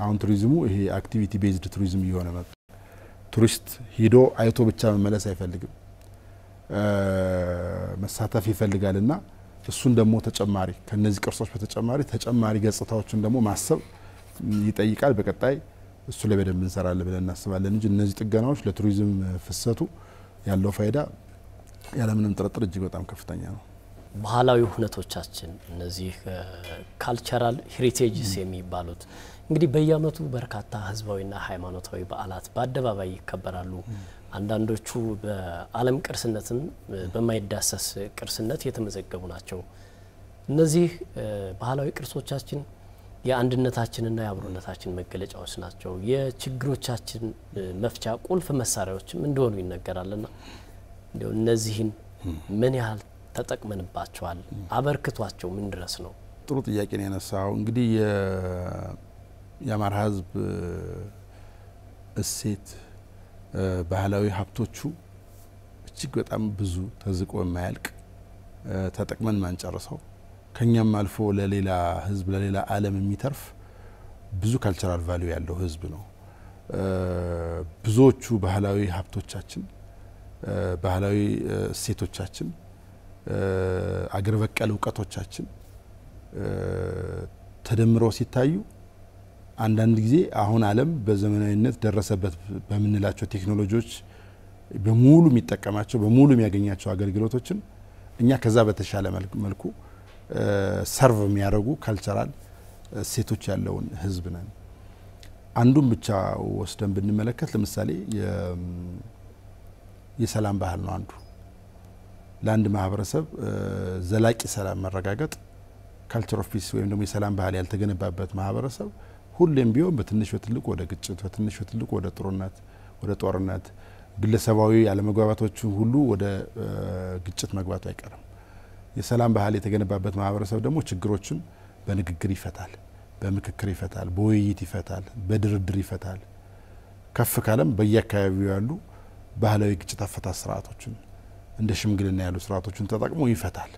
አሁን ቱሪዝሙ ይሄ አክቲቪቲ ቤዝድ ቱሪዝም እየሆነ መጥቷል። ቱሪስት ሂዶ አይቶ ብቻ መመለስ አይፈልግም፣ መሳተፍ ይፈልጋልና እሱን ደግሞ ተጨማሪ ከነዚህ ቅርሶች በተጨማሪ ተጨማሪ ገጽታዎችን ደግሞ ማሰብ ይጠይቃል። በቀጣይ እሱ ላይ በደንብ እንሰራለን ብለን እናስባለን እንጂ እነዚህ ጥገናዎች ለቱሪዝም ፍሰቱ ያለው ፋይዳ ያለምንም ጥርጥር እጅግ በጣም ከፍተኛ ነው። ባህላዊ ሁነቶቻችን እነዚህ ካልቸራል ሄሪቴጅስ የሚባሉት እንግዲህ በየዓመቱ በርካታ ህዝባዊና ሃይማኖታዊ በዓላት በአደባባይ ይከበራሉ። አንዳንዶቹ በዓለም ቅርስነትን በማይዳሰስ ቅርስነት የተመዘገቡ ናቸው። እነዚህ ባህላዊ ቅርሶቻችን የአንድነታችንና የአብሮነታችን መገለጫዎች ናቸው። የችግሮቻችን መፍቻ ቁልፍ መሳሪያዎችም እንደሆኑ ይነገራልና እንደው እነዚህን ምን ያህል ተጠቅመንባቸዋል? አበርክቷቸው ምን ድረስ ነው? ጥሩ ጥያቄ ነው ያነሳው። እንግዲህ የአማራ ህዝብ እሴት ባህላዊ ሀብቶቹ እጅግ በጣም ብዙ ተዝቆ የማያልቅ ተጠቅመን ማንጨርሰው ከኛም አልፎ ለሌላ ህዝብ ለሌላ ዓለም የሚተርፍ ብዙ ካልቸራል ቫልዩ ያለው ህዝብ ነው። ብዙዎቹ ባህላዊ ሀብቶቻችን ባህላዊ እሴቶቻችን አገር በቀል እውቀቶቻችን ተደምረው ሲታዩ አንዳንድ ጊዜ አሁን ዓለም በዘመናዊነት ደረሰበት በምንላቸው ቴክኖሎጂዎች በሙሉ የሚጠቀማቸው በሙሉ የሚያገኛቸው አገልግሎቶችን እኛ ከዛ በተሻለ መልኩ ሰርቭ የሚያደርጉ ካልቸራል ሴቶች ያለውን ህዝብ ነን። አንዱን ብቻ ወስደን ብንመለከት ለምሳሌ የሰላም ባህል ነው አንዱ። ለአንድ ማህበረሰብ ዘላቂ ሰላም መረጋገጥ ካልቸር ኦፍ ፒስ ወይም ደግሞ የሰላም ባህል ያልተገነባበት ማህበረሰብ ሁሌም ቢሆን በትንሽ በትልቁ ወደ ግጭት፣ በትንሽ በትልቁ ወደ ጦርነት ግለሰባዊ ያለመግባባቶች ሁሉ ወደ ግጭት መግባቱ አይቀርም። የሰላም ባህል የተገነባበት ማህበረሰብ ደግሞ ችግሮችን በንግግር ይፈታል፣ በምክክር ይፈታል፣ በውይይት ይፈታል፣ በድርድር ይፈታል። ከፍ ካለም በየአካባቢው ያሉ ባህላዊ ግጭት አፈታት ስርዓቶችን እንደ ሽምግልና ያሉ ስርዓቶችን ተጠቅሞ ይፈታል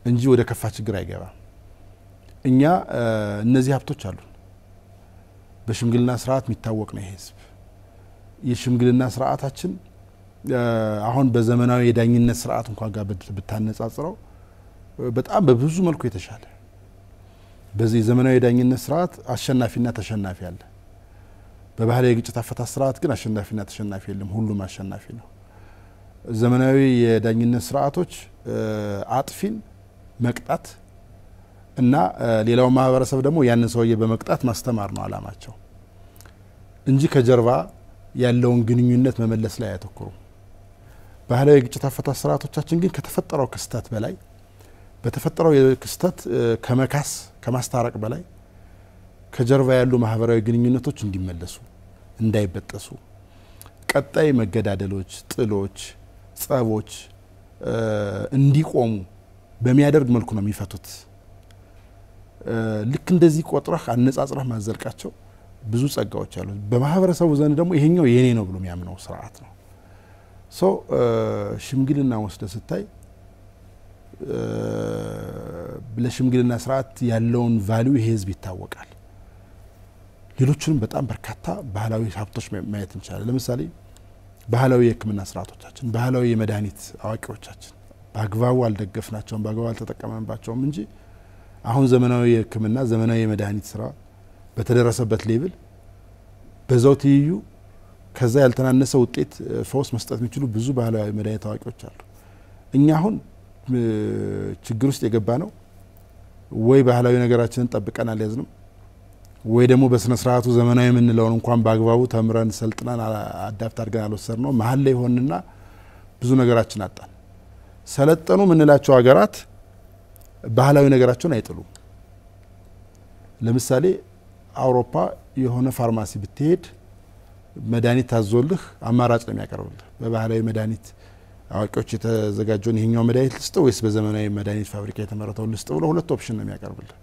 እንጂ ወደ ከፋ ችግር አይገባም። እኛ እነዚህ ሀብቶች አሉ። በሽምግልና ስርዓት የሚታወቅ ነው ህዝብ። የሽምግልና ስርዓታችን አሁን በዘመናዊ የዳኝነት ስርዓት እንኳን ጋር ብታነጻጽረው በጣም በብዙ መልኩ የተሻለ። በዚህ ዘመናዊ የዳኝነት ስርዓት አሸናፊና ተሸናፊ አለ። በባህላዊ የግጭት አፈታት ስርዓት ግን አሸናፊና ተሸናፊ የለም፣ ሁሉም አሸናፊ ነው። ዘመናዊ የዳኝነት ስርዓቶች አጥፊን መቅጣት እና ሌላው ማህበረሰብ ደግሞ ያንን ሰውዬ በመቅጣት ማስተማር ነው አላማቸው እንጂ ከጀርባ ያለውን ግንኙነት መመለስ ላይ ያተኩሩ። ባህላዊ የግጭት አፈታት ስርዓቶቻችን ግን ከተፈጠረው ክስተት በላይ በተፈጠረው የክስተት ከመካስ ከማስታረቅ በላይ ከጀርባ ያሉ ማህበራዊ ግንኙነቶች እንዲመለሱ እንዳይበጠሱ ቀጣይ መገዳደሎች፣ ጥሎች፣ ጸቦች እንዲቆሙ በሚያደርግ መልኩ ነው የሚፈቱት። ልክ እንደዚህ ቆጥረህ አነጻጽረህ ማዘልቃቸው ብዙ ጸጋዎች አሉ። በማህበረሰቡ ዘንድ ደግሞ ይሄኛው የኔ ነው ብሎ የሚያምነው ስርዓት ነው። ሽምግልና ወስደ ስታይ ለሽምግልና ስርዓት ያለውን ቫልዩ ይሄ ህዝብ ይታወቃል። ሌሎችንም በጣም በርካታ ባህላዊ ሀብቶች ማየት እንችላለን። ለምሳሌ ባህላዊ የህክምና ስርዓቶቻችን፣ ባህላዊ የመድኃኒት አዋቂዎቻችን በአግባቡ አልደገፍናቸውም፣ በአግባቡ አልተጠቀምንባቸውም እንጂ አሁን ዘመናዊ የህክምና ዘመናዊ የመድኃኒት ስራ በተደረሰበት ሌቭል በዛው ትይዩ ከዛ ያልተናነሰ ውጤት ፈውስ መስጠት የሚችሉ ብዙ ባህላዊ መድኃኒት አዋቂዎች አሉ። እኛ አሁን ችግር ውስጥ የገባ ነው ወይ ባህላዊ ነገራችንን ጠብቀን አልያዝንም ወይ ደግሞ በስነ ስርዓቱ ዘመናዊ የምንለውን እንኳን በአግባቡ ተምረን ሰልጥነን አዳፕት አድርገን አልወሰድነው መሀል ላይ ሆንና ብዙ ነገራችን አጣን። ሰለጠኑ የምንላቸው ሀገራት ባህላዊ ነገራቸውን አይጥሉም። ለምሳሌ አውሮፓ የሆነ ፋርማሲ ብትሄድ መድኃኒት ታዞልህ አማራጭ ነው የሚያቀርብልህ። በባህላዊ መድኃኒት አዋቂዎች የተዘጋጀውን ይሄኛው መድኃኒት ልስጥ ወይስ በዘመናዊ መድኃኒት ፋብሪካ የተመረተው ልስጥ ብሎ ሁለት ኦፕሽን ነው የሚያቀርብልህ።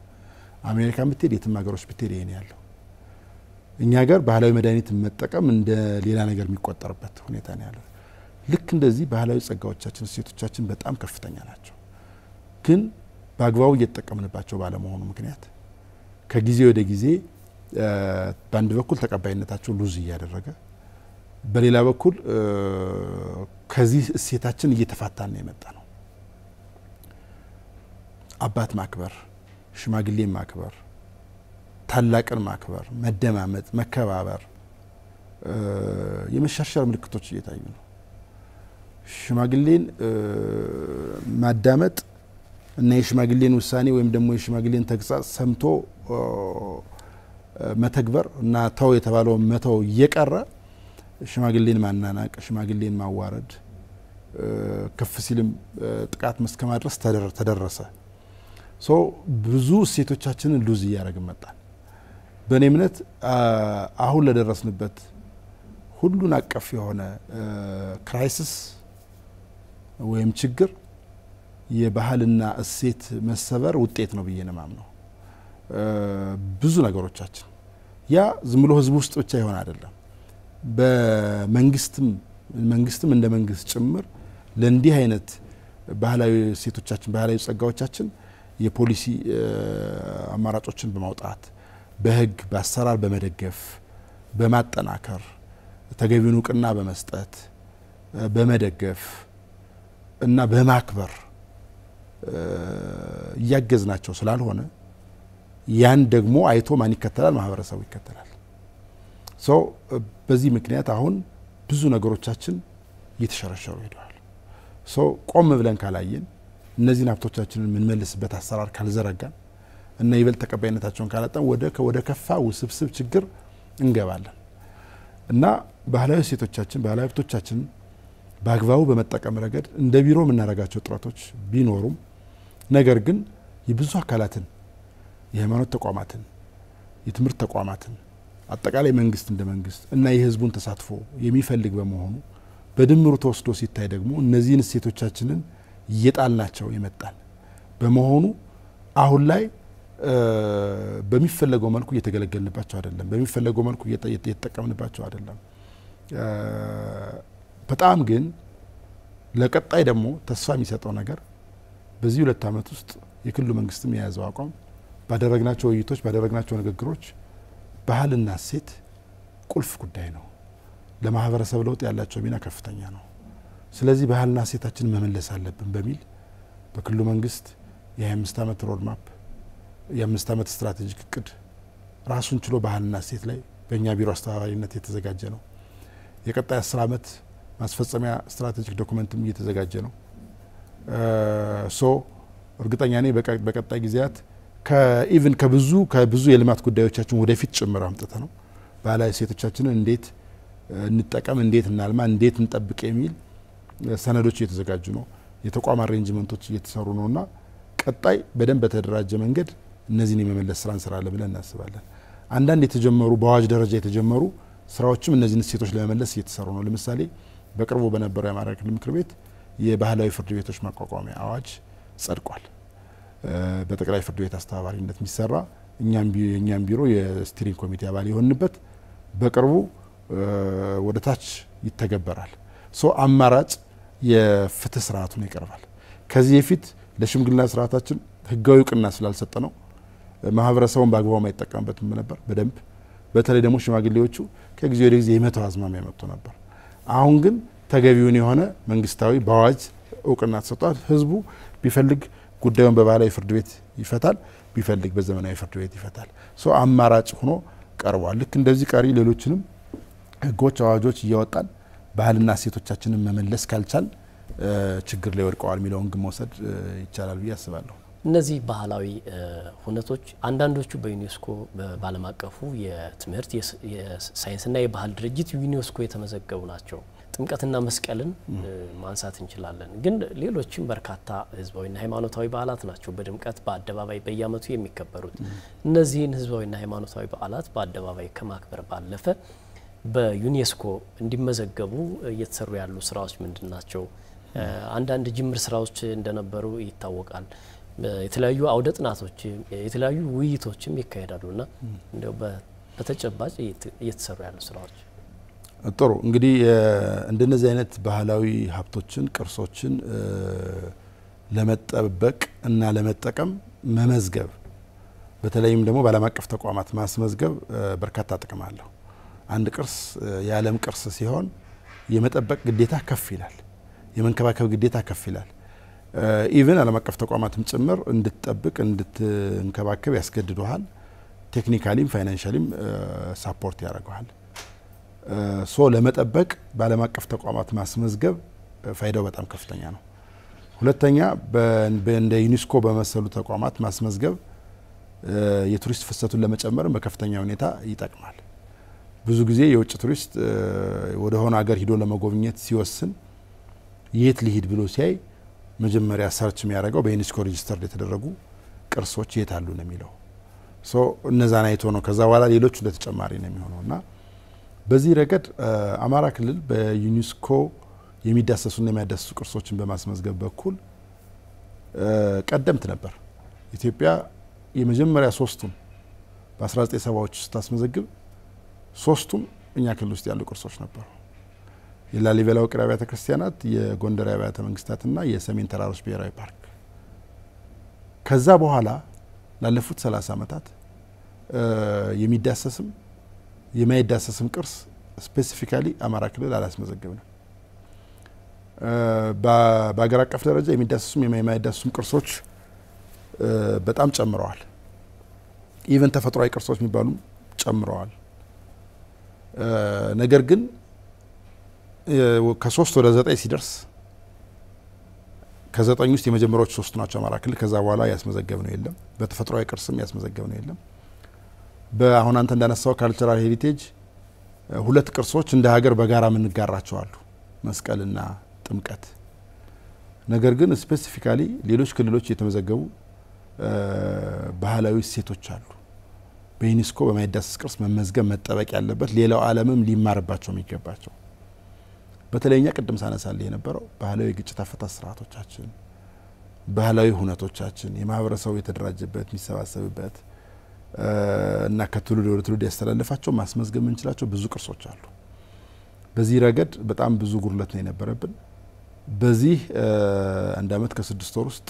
አሜሪካ ብትሄድ የትም ሀገሮች ብትሄድ ይሄን ያለው። እኛ ሀገር ባህላዊ መድኃኒት መጠቀም እንደ ሌላ ነገር የሚቆጠርበት ሁኔታ ነው ያለው። ልክ እንደዚህ ባህላዊ ጸጋዎቻችን እሴቶቻችን በጣም ከፍተኛ ናቸው፣ ግን በአግባቡ እየተጠቀምንባቸው ባለመሆኑ ምክንያት ከጊዜ ወደ ጊዜ በአንድ በኩል ተቀባይነታቸው ሉዝ እያደረገ በሌላ በኩል ከዚህ እሴታችን እየተፋታን ነው የመጣ ነው። አባት ማክበር፣ ሽማግሌን ማክበር፣ ታላቅን ማክበር፣ መደማመጥ፣ መከባበር የመሸርሸር ምልክቶች እየታዩ ነው። ሽማግሌን ማዳመጥ እና የሽማግሌን ውሳኔ ወይም ደግሞ የሽማግሌን ተግሳጽ ሰምቶ መተግበር እና ተው የተባለው መተው እየቀረ ሽማግሌን ማናናቅ፣ ሽማግሌን ማዋረድ፣ ከፍ ሲልም ጥቃት መስከማድረስ ተደረሰ። ብዙ እሴቶቻችንን ሉዝ እያደረግን መጣን። በእኔ እምነት አሁን ለደረስንበት ሁሉን አቀፍ የሆነ ክራይሲስ ወይም ችግር የባህልና እሴት መሰበር ውጤት ነው ብዬ ነው የማምነው። ብዙ ነገሮቻችን ያ ዝም ብሎ ህዝብ ውስጥ ብቻ ይሆን አይደለም። በመንግስትም እንደ መንግስት ጭምር ለእንዲህ አይነት ባህላዊ እሴቶቻችን ባህላዊ ጸጋዎቻችን የፖሊሲ አማራጮችን በማውጣት በህግ በአሰራር በመደገፍ በማጠናከር ተገቢውን እውቅና በመስጠት በመደገፍ እና በማክበር እያገዝናቸው ስላልሆነ ያን ደግሞ አይቶ ማን ይከተላል? ማህበረሰቡ ይከተላል። ሶ በዚህ ምክንያት አሁን ብዙ ነገሮቻችን እየተሸረሸሩ ሄደዋል። ሶ ቆም ብለን ካላየን እነዚህን ሀብቶቻችንን የምንመልስበት አሰራር ካልዘረጋን እና ይበልጥ ተቀባይነታቸውን ካላጣን ወደ ከፋ ውስብስብ ችግር እንገባለን እና ባህላዊ ሴቶቻችን ባህላዊ ሀብቶቻችን በአግባቡ በመጠቀም ረገድ እንደ ቢሮ የምናደርጋቸው ጥረቶች ቢኖሩም ነገር ግን የብዙ አካላትን የሃይማኖት ተቋማትን የትምህርት ተቋማትን አጠቃላይ መንግስት እንደ መንግስት እና የህዝቡን ተሳትፎ የሚፈልግ በመሆኑ በድምሩ ተወስዶ ሲታይ ደግሞ እነዚህን እሴቶቻችንን እየጣልናቸው የመጣን በመሆኑ አሁን ላይ በሚፈለገው መልኩ እየተገለገልንባቸው አይደለም። በሚፈለገው መልኩ እየተጠቀምንባቸው አይደለም። በጣም ግን ለቀጣይ ደግሞ ተስፋ የሚሰጠው ነገር በዚህ 2 ዓመት ውስጥ የክልሉ መንግስትም የያዘው አቋም ባደረግናቸው ውይይቶች ባደረግናቸው ንግግሮች ባህልና እሴት ቁልፍ ጉዳይ ነው። ለማህበረሰብ ለውጥ ያላቸው ሚና ከፍተኛ ነው። ስለዚህ ባህልና እሴታችንን መመለስ አለብን በሚል በክልሉ መንግስት የ25 ዓመት ሮድማፕ የ5 ዓመት ስትራቴጂክ እቅድ ራሱን ችሎ ባህልና እሴት ላይ በእኛ ቢሮ አስተባባሪነት የተዘጋጀ ነው። የቀጣይ 10 ዓመት ማስፈጸሚያ ስትራቴጂክ ዶክመንትም እየተዘጋጀ ነው። ሶ እርግጠኛ ነኝ በቀጣይ ጊዜያት ከኢቭን ከብዙ የልማት ጉዳዮቻችን ወደፊት ጭምር አምጥተ ነው ባህላዊ እሴቶቻችንን እንዴት እንጠቀም፣ እንዴት እናልማ፣ እንዴት እንጠብቅ የሚል ሰነዶች እየተዘጋጁ ነው። የተቋም አሬንጅመንቶች እየተሰሩ ነውና ቀጣይ በደንብ በተደራጀ መንገድ እነዚህን የመመለስ ስራ እንሰራለን ብለን እናስባለን። አንዳንድ የተጀመሩ በአዋጅ ደረጃ የተጀመሩ ስራዎችም እነዚህን እሴቶች ለመመለስ እየተሰሩ ነው። ለምሳሌ በቅርቡ በነበረው የአማራ ክልል ምክር ቤት የባህላዊ ፍርድ ቤቶች ማቋቋሚያ አዋጅ ጸድቋል። በጠቅላይ ፍርድ ቤት አስተባባሪነት የሚሰራ እኛም ቢሮ የስቲሪንግ ኮሚቴ አባል የሆንበት በቅርቡ ወደ ታች ይተገበራል። ሶ አማራጭ የፍትህ ስርዓቱን ይቀርባል። ከዚህ በፊት ለሽምግልና ስርዓታችን ህጋዊ እውቅና ስላልሰጠ ነው ማህበረሰቡን በአግባቡ ማይጠቀምበትም ነበር። በደንብ በተለይ ደግሞ ሽማግሌዎቹ ከጊዜ ወደ ጊዜ የመተው አዝማሚያ መጥቶ ነበር። አሁን ግን ተገቢውን የሆነ መንግስታዊ በአዋጅ እውቅና ተሰጥቷል። ህዝቡ ቢፈልግ ጉዳዩን በባህላዊ ፍርድ ቤት ይፈታል፣ ቢፈልግ በዘመናዊ ፍርድ ቤት ይፈታል። ሶ አማራጭ ሆኖ ቀርቧል። ልክ እንደዚህ ቀሪ ሌሎችንም ህጎች፣ አዋጆች እያወጣን ባህልና እሴቶቻችንን መመለስ ካልቻል ችግር ላይ ወድቀዋል የሚለውን ግን መውሰድ ይቻላል ብዬ አስባለሁ። እነዚህ ባህላዊ ሁነቶች አንዳንዶቹ በዩኔስኮ በዓለም አቀፉ የትምህርት የሳይንስና የባህል ድርጅት ዩኔስኮ የተመዘገቡ ናቸው። ጥምቀትና መስቀልን ማንሳት እንችላለን። ግን ሌሎችም በርካታ ህዝባዊና ሃይማኖታዊ በዓላት ናቸው በድምቀት በአደባባይ በየዓመቱ የሚከበሩት። እነዚህን ህዝባዊና ሃይማኖታዊ በዓላት በአደባባይ ከማክበር ባለፈ በዩኔስኮ እንዲመዘገቡ እየተሰሩ ያሉ ስራዎች ምንድናቸው? አንዳንድ ጅምር ስራዎች እንደነበሩ ይታወቃል። የተለያዩ አውደ ጥናቶች የተለያዩ ውይይቶችም ይካሄዳሉና እንደው በተጨባጭ እየተሰሩ ያሉ ስራዎች ጥሩ። እንግዲህ እንደነዚህ አይነት ባህላዊ ሀብቶችን ቅርሶችን ለመጠበቅ እና ለመጠቀም መመዝገብ በተለይም ደግሞ በዓለም አቀፍ ተቋማት ማስመዝገብ በርካታ ጥቅም አለው። አንድ ቅርስ የዓለም ቅርስ ሲሆን የመጠበቅ ግዴታ ከፍ ይላል፣ የመንከባከብ ግዴታ ከፍ ይላል። ኢቭን ዓለም አቀፍ ተቋማትም ጭምር እንድትጠብቅ እንድትንከባከብ ያስገድዱሃል። ቴክኒካሊም ፋይናንሻሊም ሳፖርት ያደርገዋል። ሶ ለመጠበቅ በዓለም አቀፍ ተቋማት ማስመዝገብ ፋይዳው በጣም ከፍተኛ ነው። ሁለተኛ እንደ ዩኔስኮ በመሰሉ ተቋማት ማስመዝገብ የቱሪስት ፍሰቱን ለመጨመር በከፍተኛ ሁኔታ ይጠቅማል። ብዙ ጊዜ የውጭ ቱሪስት ወደ ሆነ ሀገር ሂዶ ለመጎብኘት ሲወስን የት ሊሄድ ብሎ ሲያይ መጀመሪያ ሰርች የሚያደርገው በዩኔስኮ ሬጂስተር የተደረጉ ቅርሶች የት አሉ ነው የሚለው። ሶ እነዛን አይቶ ነው ከዛ በኋላ ሌሎች ለተጨማሪ ነው የሚሆነውና በዚህ ረገድ አማራ ክልል በዩኔስኮ የሚዳሰሱና የማይዳሰሱ ቅርሶችን በማስመዝገብ በኩል ቀደምት ነበር። ኢትዮጵያ የመጀመሪያ ሶስቱን በ1970ዎች ስታስመዘግብ ሶስቱም እኛ ክልል ውስጥ ያሉ ቅርሶች ነበሩ። የላሊበላ ውቅር አብያተ ክርስቲያናት፣ የጎንደር አብያተ መንግስታትና የሰሜን ተራሮች ብሔራዊ ፓርክ። ከዛ በኋላ ላለፉት 30 ዓመታት የሚዳሰስም የማይዳሰስም ቅርስ ስፔሲፊካሊ አማራ ክልል አላስመዘገብንም። በአገር አቀፍ ደረጃ የሚዳሰሱም የማይዳሰሱም ቅርሶች በጣም ጨምረዋል። ኢቨን ተፈጥሯዊ ቅርሶች የሚባሉ ጨምረዋል። ነገር ግን ከ3 ወደ 9 ሲደርስ ከ9 ውስጥ የመጀመሪያዎቹ 3 ናቸው አማራ ክልል። ከዛ በኋላ ያስመዘገብ ነው የለም። በተፈጥሯዊ ቅርስም ያስመዘገብ ነው የለም። በአሁን አንተ እንዳነሳው ካልቸራል ሄሪቴጅ 2 ቅርሶች እንደ ሀገር በጋራ የምንጋራቸው አሉ፣ መስቀልና ጥምቀት። ነገር ግን ስፔሲፊካሊ ሌሎች ክልሎች የተመዘገቡ ባህላዊ እሴቶች አሉ በዩኔስኮ በማይዳሰስ ቅርስ መመዝገብ መጠበቅ ያለበት ሌላው ዓለምም ሊማርባቸው የሚገባቸው። በተለይኛ ቅድም ሳነሳልህ የነበረው ባህላዊ ግጭት አፈታት ስርዓቶቻችን፣ ባህላዊ ሁነቶቻችን፣ የማህበረሰቡ የተደራጀበት የሚሰባሰብበት እና ከትውልድ ወደ ትውልድ ያስተላለፋቸው ማስመዝገብ የምንችላቸው ብዙ ቅርሶች አሉ። በዚህ ረገድ በጣም ብዙ ጉድለት ነው የነበረብን። በዚህ 1 ዓመት ከ6 ወር ውስጥ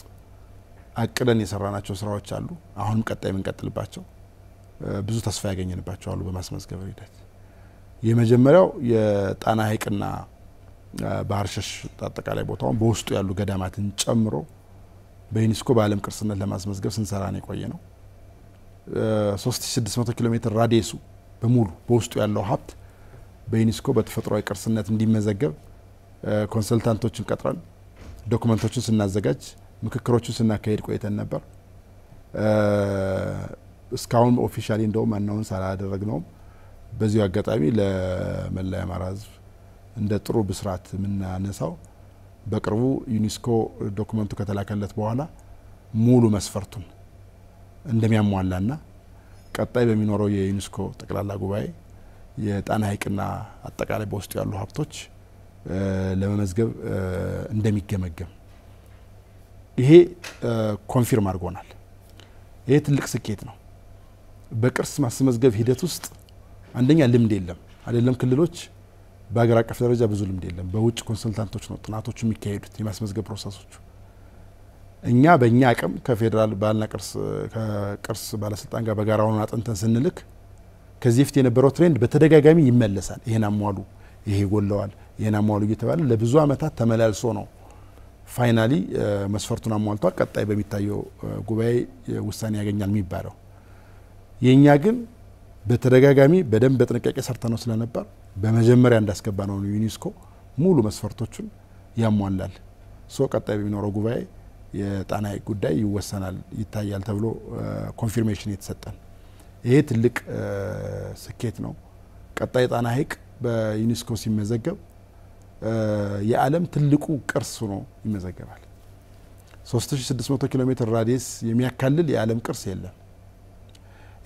አቅደን የሰራናቸው ስራዎች አሉ። አሁንም ቀጣይ የምንቀጥልባቸው ብዙ ተስፋ ያገኘንባቸው አሉ በማስመዝገብ ሂደት። የመጀመሪያው የጣና ሐይቅና ባህር ሸሽ አጠቃላይ ቦታውን በውስጡ ያሉ ገዳማትን ጨምሮ በዩኔስኮ በዓለም ቅርስነት ለማስመዝገብ ስንሰራ ነው የቆየ ነው። 3600 ኪሎ ሜትር ራዲየሱ በሙሉ በውስጡ ያለው ሀብት በዩኔስኮ በተፈጥሯዊ ቅርስነት እንዲመዘገብ ኮንሰልታንቶችን ቀጥረን ዶክመንቶችን ስናዘጋጅ ምክክሮችን ስናካሄድ ቆይተን ነበር። እስካሁን ኦፊሻሊ እንደውም አናውንስ አላደረግነውም። በዚሁ አጋጣሚ ለመላ አማራ ሕዝብ እንደ ጥሩ ብስራት የምናነሳው በቅርቡ ዩኔስኮ ዶክመንቱ ከተላከለት በኋላ ሙሉ መስፈርቱን እንደሚያሟላና ቀጣይ በሚኖረው የዩኔስኮ ጠቅላላ ጉባኤ የጣና ሐይቅና አጠቃላይ በውስጡ ያሉ ሀብቶች ለመመዝገብ እንደሚገመገም ይሄ ኮንፊርም አድርጎናል። ይሄ ትልቅ ስኬት ነው። በቅርስ ማስመዝገብ ሂደት ውስጥ አንደኛ ልምድ የለም አይደለም፣ ክልሎች በአገር አቀፍ ደረጃ ብዙ ልምድ የለም። በውጭ ኮንሰልታንቶች ነው ጥናቶቹ የሚካሄዱት የማስመዝገብ ፕሮሰሶቹ። እኛ በእኛ አቅም ከፌዴራል ባህልና ቅርስ ባለስልጣን ጋር በጋራ ሆነን አጥንተን ስንልክ ከዚህ በፊት የነበረው ትሬንድ በተደጋጋሚ ይመለሳል። ይሄን አሟሉ፣ ይሄ ጎለዋል፣ ይሄን አሟሉ እየተባለ ለብዙ አመታት ተመላልሶ ነው ፋይናሊ መስፈርቱን አሟልቷል፣ ቀጣይ በሚታየው ጉባኤ ውሳኔ ያገኛል የሚባለው። የኛ ግን በተደጋጋሚ በደንብ በጥንቃቄ ሰርተነው ስለነበር በመጀመሪያ እንዳስገባ ነው ዩኔስኮ ሙሉ መስፈርቶቹን ያሟላል። ቀጣይ በሚኖረው ጉባኤ የጣና ሐይቅ ጉዳይ ይወሰናል ይታያል ተብሎ ኮንፊርሜሽን የተሰጠን ይሄ ትልቅ ስኬት ነው። ቀጣይ ጣና ሐይቅ በዩኔስኮ ሲመዘገብ የዓለም ትልቁ ቅርስ ሆኖ ይመዘገባል። 3600 ኪሎ ሜትር ራዲየስ የሚያካልል የዓለም ቅርስ የለም።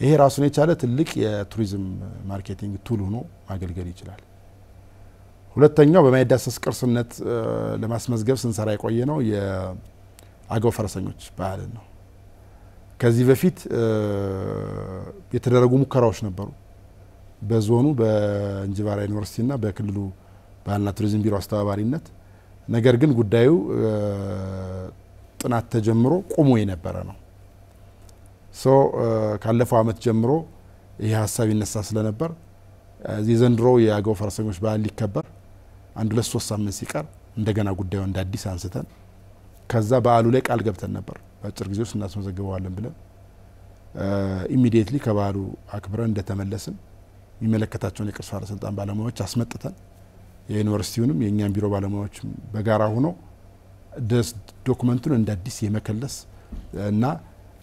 ይሄ ራሱን የቻለ ትልቅ የቱሪዝም ማርኬቲንግ ቱል ሆኖ ማገልገል ይችላል። ሁለተኛው በማይዳሰስ ቅርስነት ለማስመዝገብ ስንሰራ የቆየ ነው የአገው ፈረሰኞች ባህል ነው። ከዚህ በፊት የተደረጉ ሙከራዎች ነበሩ በዞኑ በእንጅባራ ዩኒቨርሲቲና በክልሉ ባህልና ቱሪዝም ቢሮ አስተባባሪነት። ነገር ግን ጉዳዩ ጥናት ተጀምሮ ቆሞ የነበረ ነው። ካለፈው አመት ጀምሮ ይሄ ሀሳብ ይነሳ ስለነበር የዘንድሮ የአገው ፈረሰኞች ባህል ሊከበር 1-2-3 ሳምንት ሲቀር እንደገና ጉዳዩ እንደ አዲስ አንስተን ከዛ በዓሉ ላይ ቃል ገብተን ነበር በአጭር ጊዜ ውስጥ እናስመዘግበዋለን ብለን ኢሚዲየትሊ ከባህሉ አክብረን እንደተመለስን የሚመለከታቸውን የቅርስ ባለስልጣን ባለሙያዎች አስመጥተን የዩኒቨርሲቲውንም የእኛን ቢሮ ባለሙያዎች በጋራ ሆኖ ዶክመንቱን እንደ አዲስ የመከለስ እና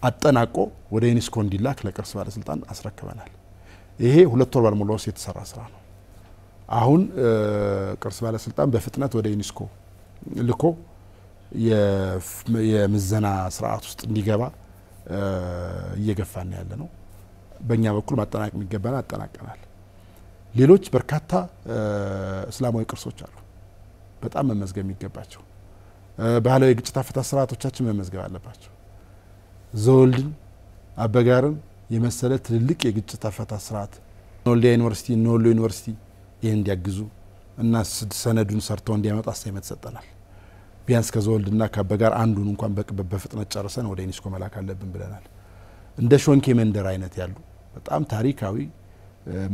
አጠናቆ ወደ ዩኔስኮ እንዲላክ ለቅርስ ባለስልጣን አስረክበናል። ይሄ 2 ወር ባልሞላ ውስጥ የተሰራ ስራ ነው። አሁን ቅርስ ባለስልጣን በፍጥነት ወደ ዩኔስኮ ልኮ የምዘና ስርዓት ውስጥ እንዲገባ እየገፋን ያለ ነው። በእኛ በኩል ማጠናቀቅ የሚገባን አጠናቀናል። ሌሎች በርካታ እስላማዊ ቅርሶች አሉ በጣም መመዝገብ የሚገባቸው። ባህላዊ ግጭት አፈታት ስርዓቶቻችን መመዝገብ አለባቸው። ዘወልድን አበጋርን የመሰለ ትልልቅ የግጭት አፈታት ስርዓት ወልዲያ ዩኒቨርሲቲ ወሎ ዩኒቨርሲቲ ይሄን እንዲያግዙ እና ሰነዱን ሰርተው እንዲያመጡ አሳይመንት ሰጠናል። ቢያንስ ከዘወልድና ከአበጋር አንዱን እንኳን በፍጥነት ጨርሰን ወደ ዩኔስኮ መላክ አለብን ብለናል። እንደ ሾንኬ መንደር አይነት ያሉ በጣም ታሪካዊ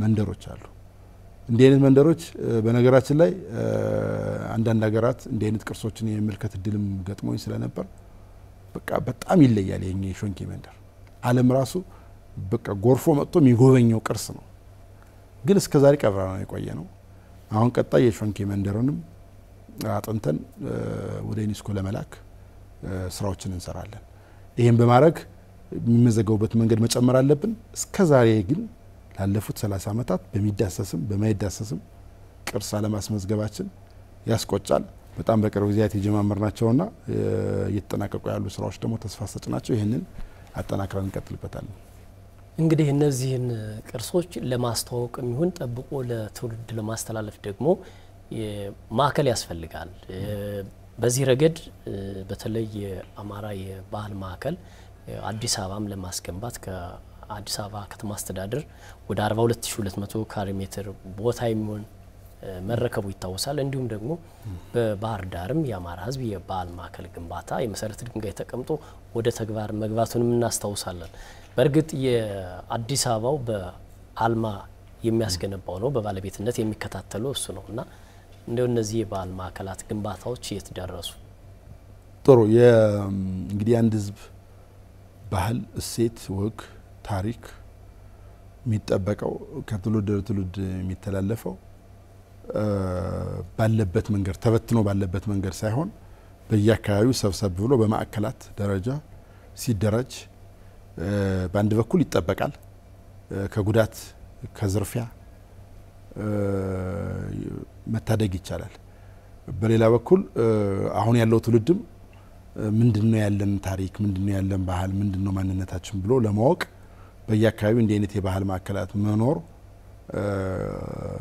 መንደሮች አሉ። እንዲህ አይነት መንደሮች በነገራችን ላይ አንዳንድ ሀገራት እንዲህ አይነት ቅርሶችን የመመልከት እድልም ገጥሞኝ ስለነበር በቃ በጣም ይለያል የኛ ሾንኬ መንደር። ዓለም ራሱ በቃ ጎርፎ መጥቶ የሚጎበኘው ቅርስ ነው። ግን እስከዛሬ ቀብራ ነው የቆየ ነው። አሁን ቀጣይ የሾንኬ መንደርንም አጥንተን ወደ ዩኔስኮ ለመላክ ስራዎችን እንሰራለን። ይሄን በማድረግ የሚመዘገቡበት መንገድ መጨመር አለብን። እስከዛሬ ግን ላለፉት 30 ዓመታት በሚዳሰስም በማይዳሰስም ቅርስ አለማስመዝገባችን ያስቆጫል። በጣም በቅርብ ጊዜያት የጀማመርናቸውና እየተጠናቀቁ ያሉ ስራዎች ደግሞ ተስፋ ሰጭ ናቸው። ይሄንን አጠናክረን እንቀጥልበታለን። እንግዲህ እነዚህን ቅርሶች ለማስተዋወቅም ይሁን ጠብቆ ለትውልድ ለማስተላለፍ ደግሞ ማዕከል ያስፈልጋል። በዚህ ረገድ በተለይ የአማራ የባህል ማዕከል አዲስ አበባም ለማስገንባት ከአዲስ አበባ ከተማ አስተዳደር ወደ 42200 ካሬ ሜትር ቦታ የሚሆን መረከቡ ይታወሳል። እንዲሁም ደግሞ በባህር ዳርም የአማራ ሕዝብ የባህል ማዕከል ግንባታ የመሰረት ድንጋይ ተቀምጦ ወደ ተግባር መግባቱንም እናስታውሳለን። በእርግጥ የአዲስ አበባው በአልማ የሚያስገነባው ነው፣ በባለቤትነት የሚከታተለው እሱ ነውና እንደው እነዚህ የባህል ማዕከላት ግንባታዎች የት ደረሱ? ጥሩ። እንግዲህ አንድ ሕዝብ ባህል፣ እሴት፣ ወግ፣ ታሪክ የሚጠበቀው ከትውልድ ወደ ትውልድ የሚተላለፈው ባለበት መንገድ ተበትኖ ባለበት መንገድ ሳይሆን በየአካባቢው ሰብሰብ ብሎ በማዕከላት ደረጃ ሲደራጅ በአንድ በኩል ይጠበቃል፣ ከጉዳት ከዝርፊያ መታደግ ይቻላል። በሌላ በኩል አሁን ያለው ትውልድም ምንድነው ያለን ታሪክ፣ ምንድነው ያለን ባህል፣ ምንድነው ማንነታችን ብሎ ለማወቅ በየአካባቢው እንዲህ አይነት የባህል ማዕከላት መኖር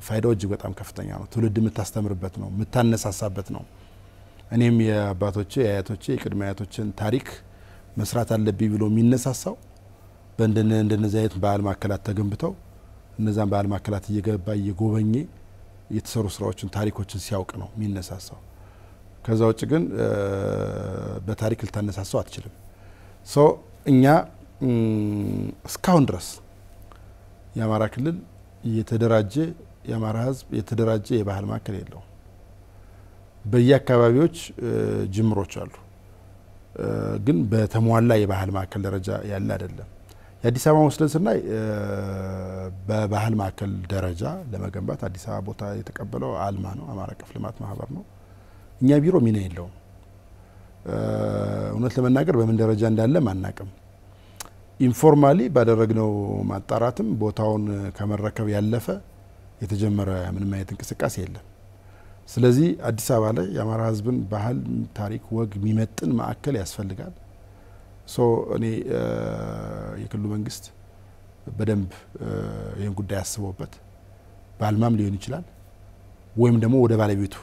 ፋይዳው እጅግ በጣም ከፍተኛ ነው። ትውልድ የምታስተምርበት ነው፣ የምታነሳሳበት ነው። እኔም የአባቶቼ የአያቶቼ የቅድመ አያቶችን ታሪክ መስራት አለብኝ ብሎ የሚነሳሳው በእንደነዚህ አይነት ባህል ማዕከላት ተገንብተው እነዛን ባህል ማዕከላት እየገባ እየጎበኘ የተሰሩ ስራዎችን ታሪኮችን ሲያውቅ ነው የሚነሳሳው። ከዛ ውጭ ግን በታሪክ ልታነሳሳው አትችልም። እኛ እስካሁን ድረስ የአማራ ክልል የተደራጀ የአማራ ሕዝብ የተደራጀ የባህል ማዕከል የለው። በየአካባቢዎች ጅምሮች አሉ፣ ግን በተሟላ የባህል ማዕከል ደረጃ ያለ አይደለም። የአዲስ አበባ ወስደን ስናይ በባህል ማዕከል ደረጃ ለመገንባት አዲስ አበባ ቦታ የተቀበለው አልማ ነው፣ አማራ አቀፍ ልማት ማህበር ነው። እኛ ቢሮ ሚና የለውም። እውነት ለመናገር በምን ደረጃ እንዳለ ማናቅም። ኢንፎርማሊ ባደረግነው ማጣራትም ቦታውን ከመረከብ ያለፈ የተጀመረ ምንም አይነት እንቅስቃሴ የለም። ስለዚህ አዲስ አበባ ላይ የአማራ ሕዝብን ባህል፣ ታሪክ፣ ወግ የሚመጥን ማዕከል ያስፈልጋል። እኔ የክልሉ መንግስት በደንብ ይህን ጉዳይ አስቦበት በአልማም ሊሆን ይችላል ወይም ደግሞ ወደ ባለቤቱ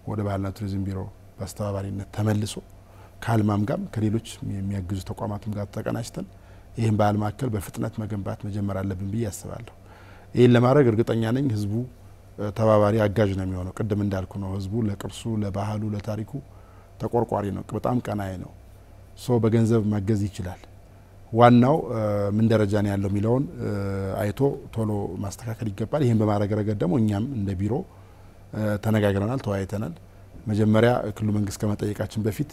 ወደ ባህልና ቱሪዝም ቢሮ በአስተባባሪነት ተመልሶ ከአልማም ጋር ከሌሎች የሚያግዙ ተቋማትም ጋር ተቀናጅተን ይህን ባህል ማዕከል በፍጥነት መገንባት መጀመር አለብን ብዬ አስባለሁ። ይህን ለማድረግ እርግጠኛ ነኝ ህዝቡ ተባባሪ አጋዥ ነው የሚሆነው። ቅድም እንዳልኩ ነው ህዝቡ ለቅርሱ፣ ለባህሉ፣ ለታሪኩ ተቆርቋሪ ነው፣ በጣም ቀናይ ነው። በገንዘብ ማገዝ ይችላል። ዋናው ምን ደረጃ ነው ያለው የሚለውን አይቶ ቶሎ ማስተካከል ይገባል። ይህን በማድረግ ረገድ ደግሞ እኛም እንደ ቢሮ ተነጋግረናል፣ ተወያይተናል። መጀመሪያ ክልሉ መንግስት ከመጠየቃችን በፊት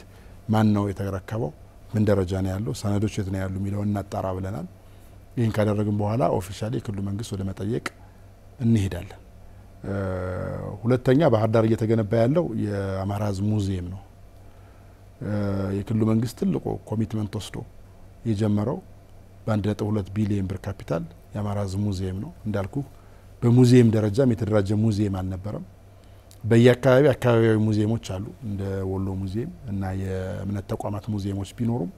ማን ነው የተረከበው፣ ምን ደረጃ ነው ያለው፣ ሰነዶች የት ነው ያሉ የሚለውን እናጣራ ብለናል። ይህን ካደረግን በኋላ ኦፊሻሊ የክልሉ መንግስት ወደ መጠየቅ እንሄዳለን። ሁለተኛ ባህር ዳር እየተገነባ ያለው የአማራ ሕዝብ ሙዚየም ነው። የክልሉ መንግስት ትልቁ ኮሚትመንት ወስዶ የጀመረው በ1.2 ቢሊዮን ብር ካፒታል የአማራ ሕዝብ ሙዚየም ነው። እንዳልኩ በሙዚየም ደረጃም የተደራጀ ሙዚየም አልነበረም። በየአካባቢያዊ ሙዚየሞች አሉ፣ እንደ ወሎ ሙዚየም እና የእምነት ተቋማት ሙዚየሞች ቢኖሩም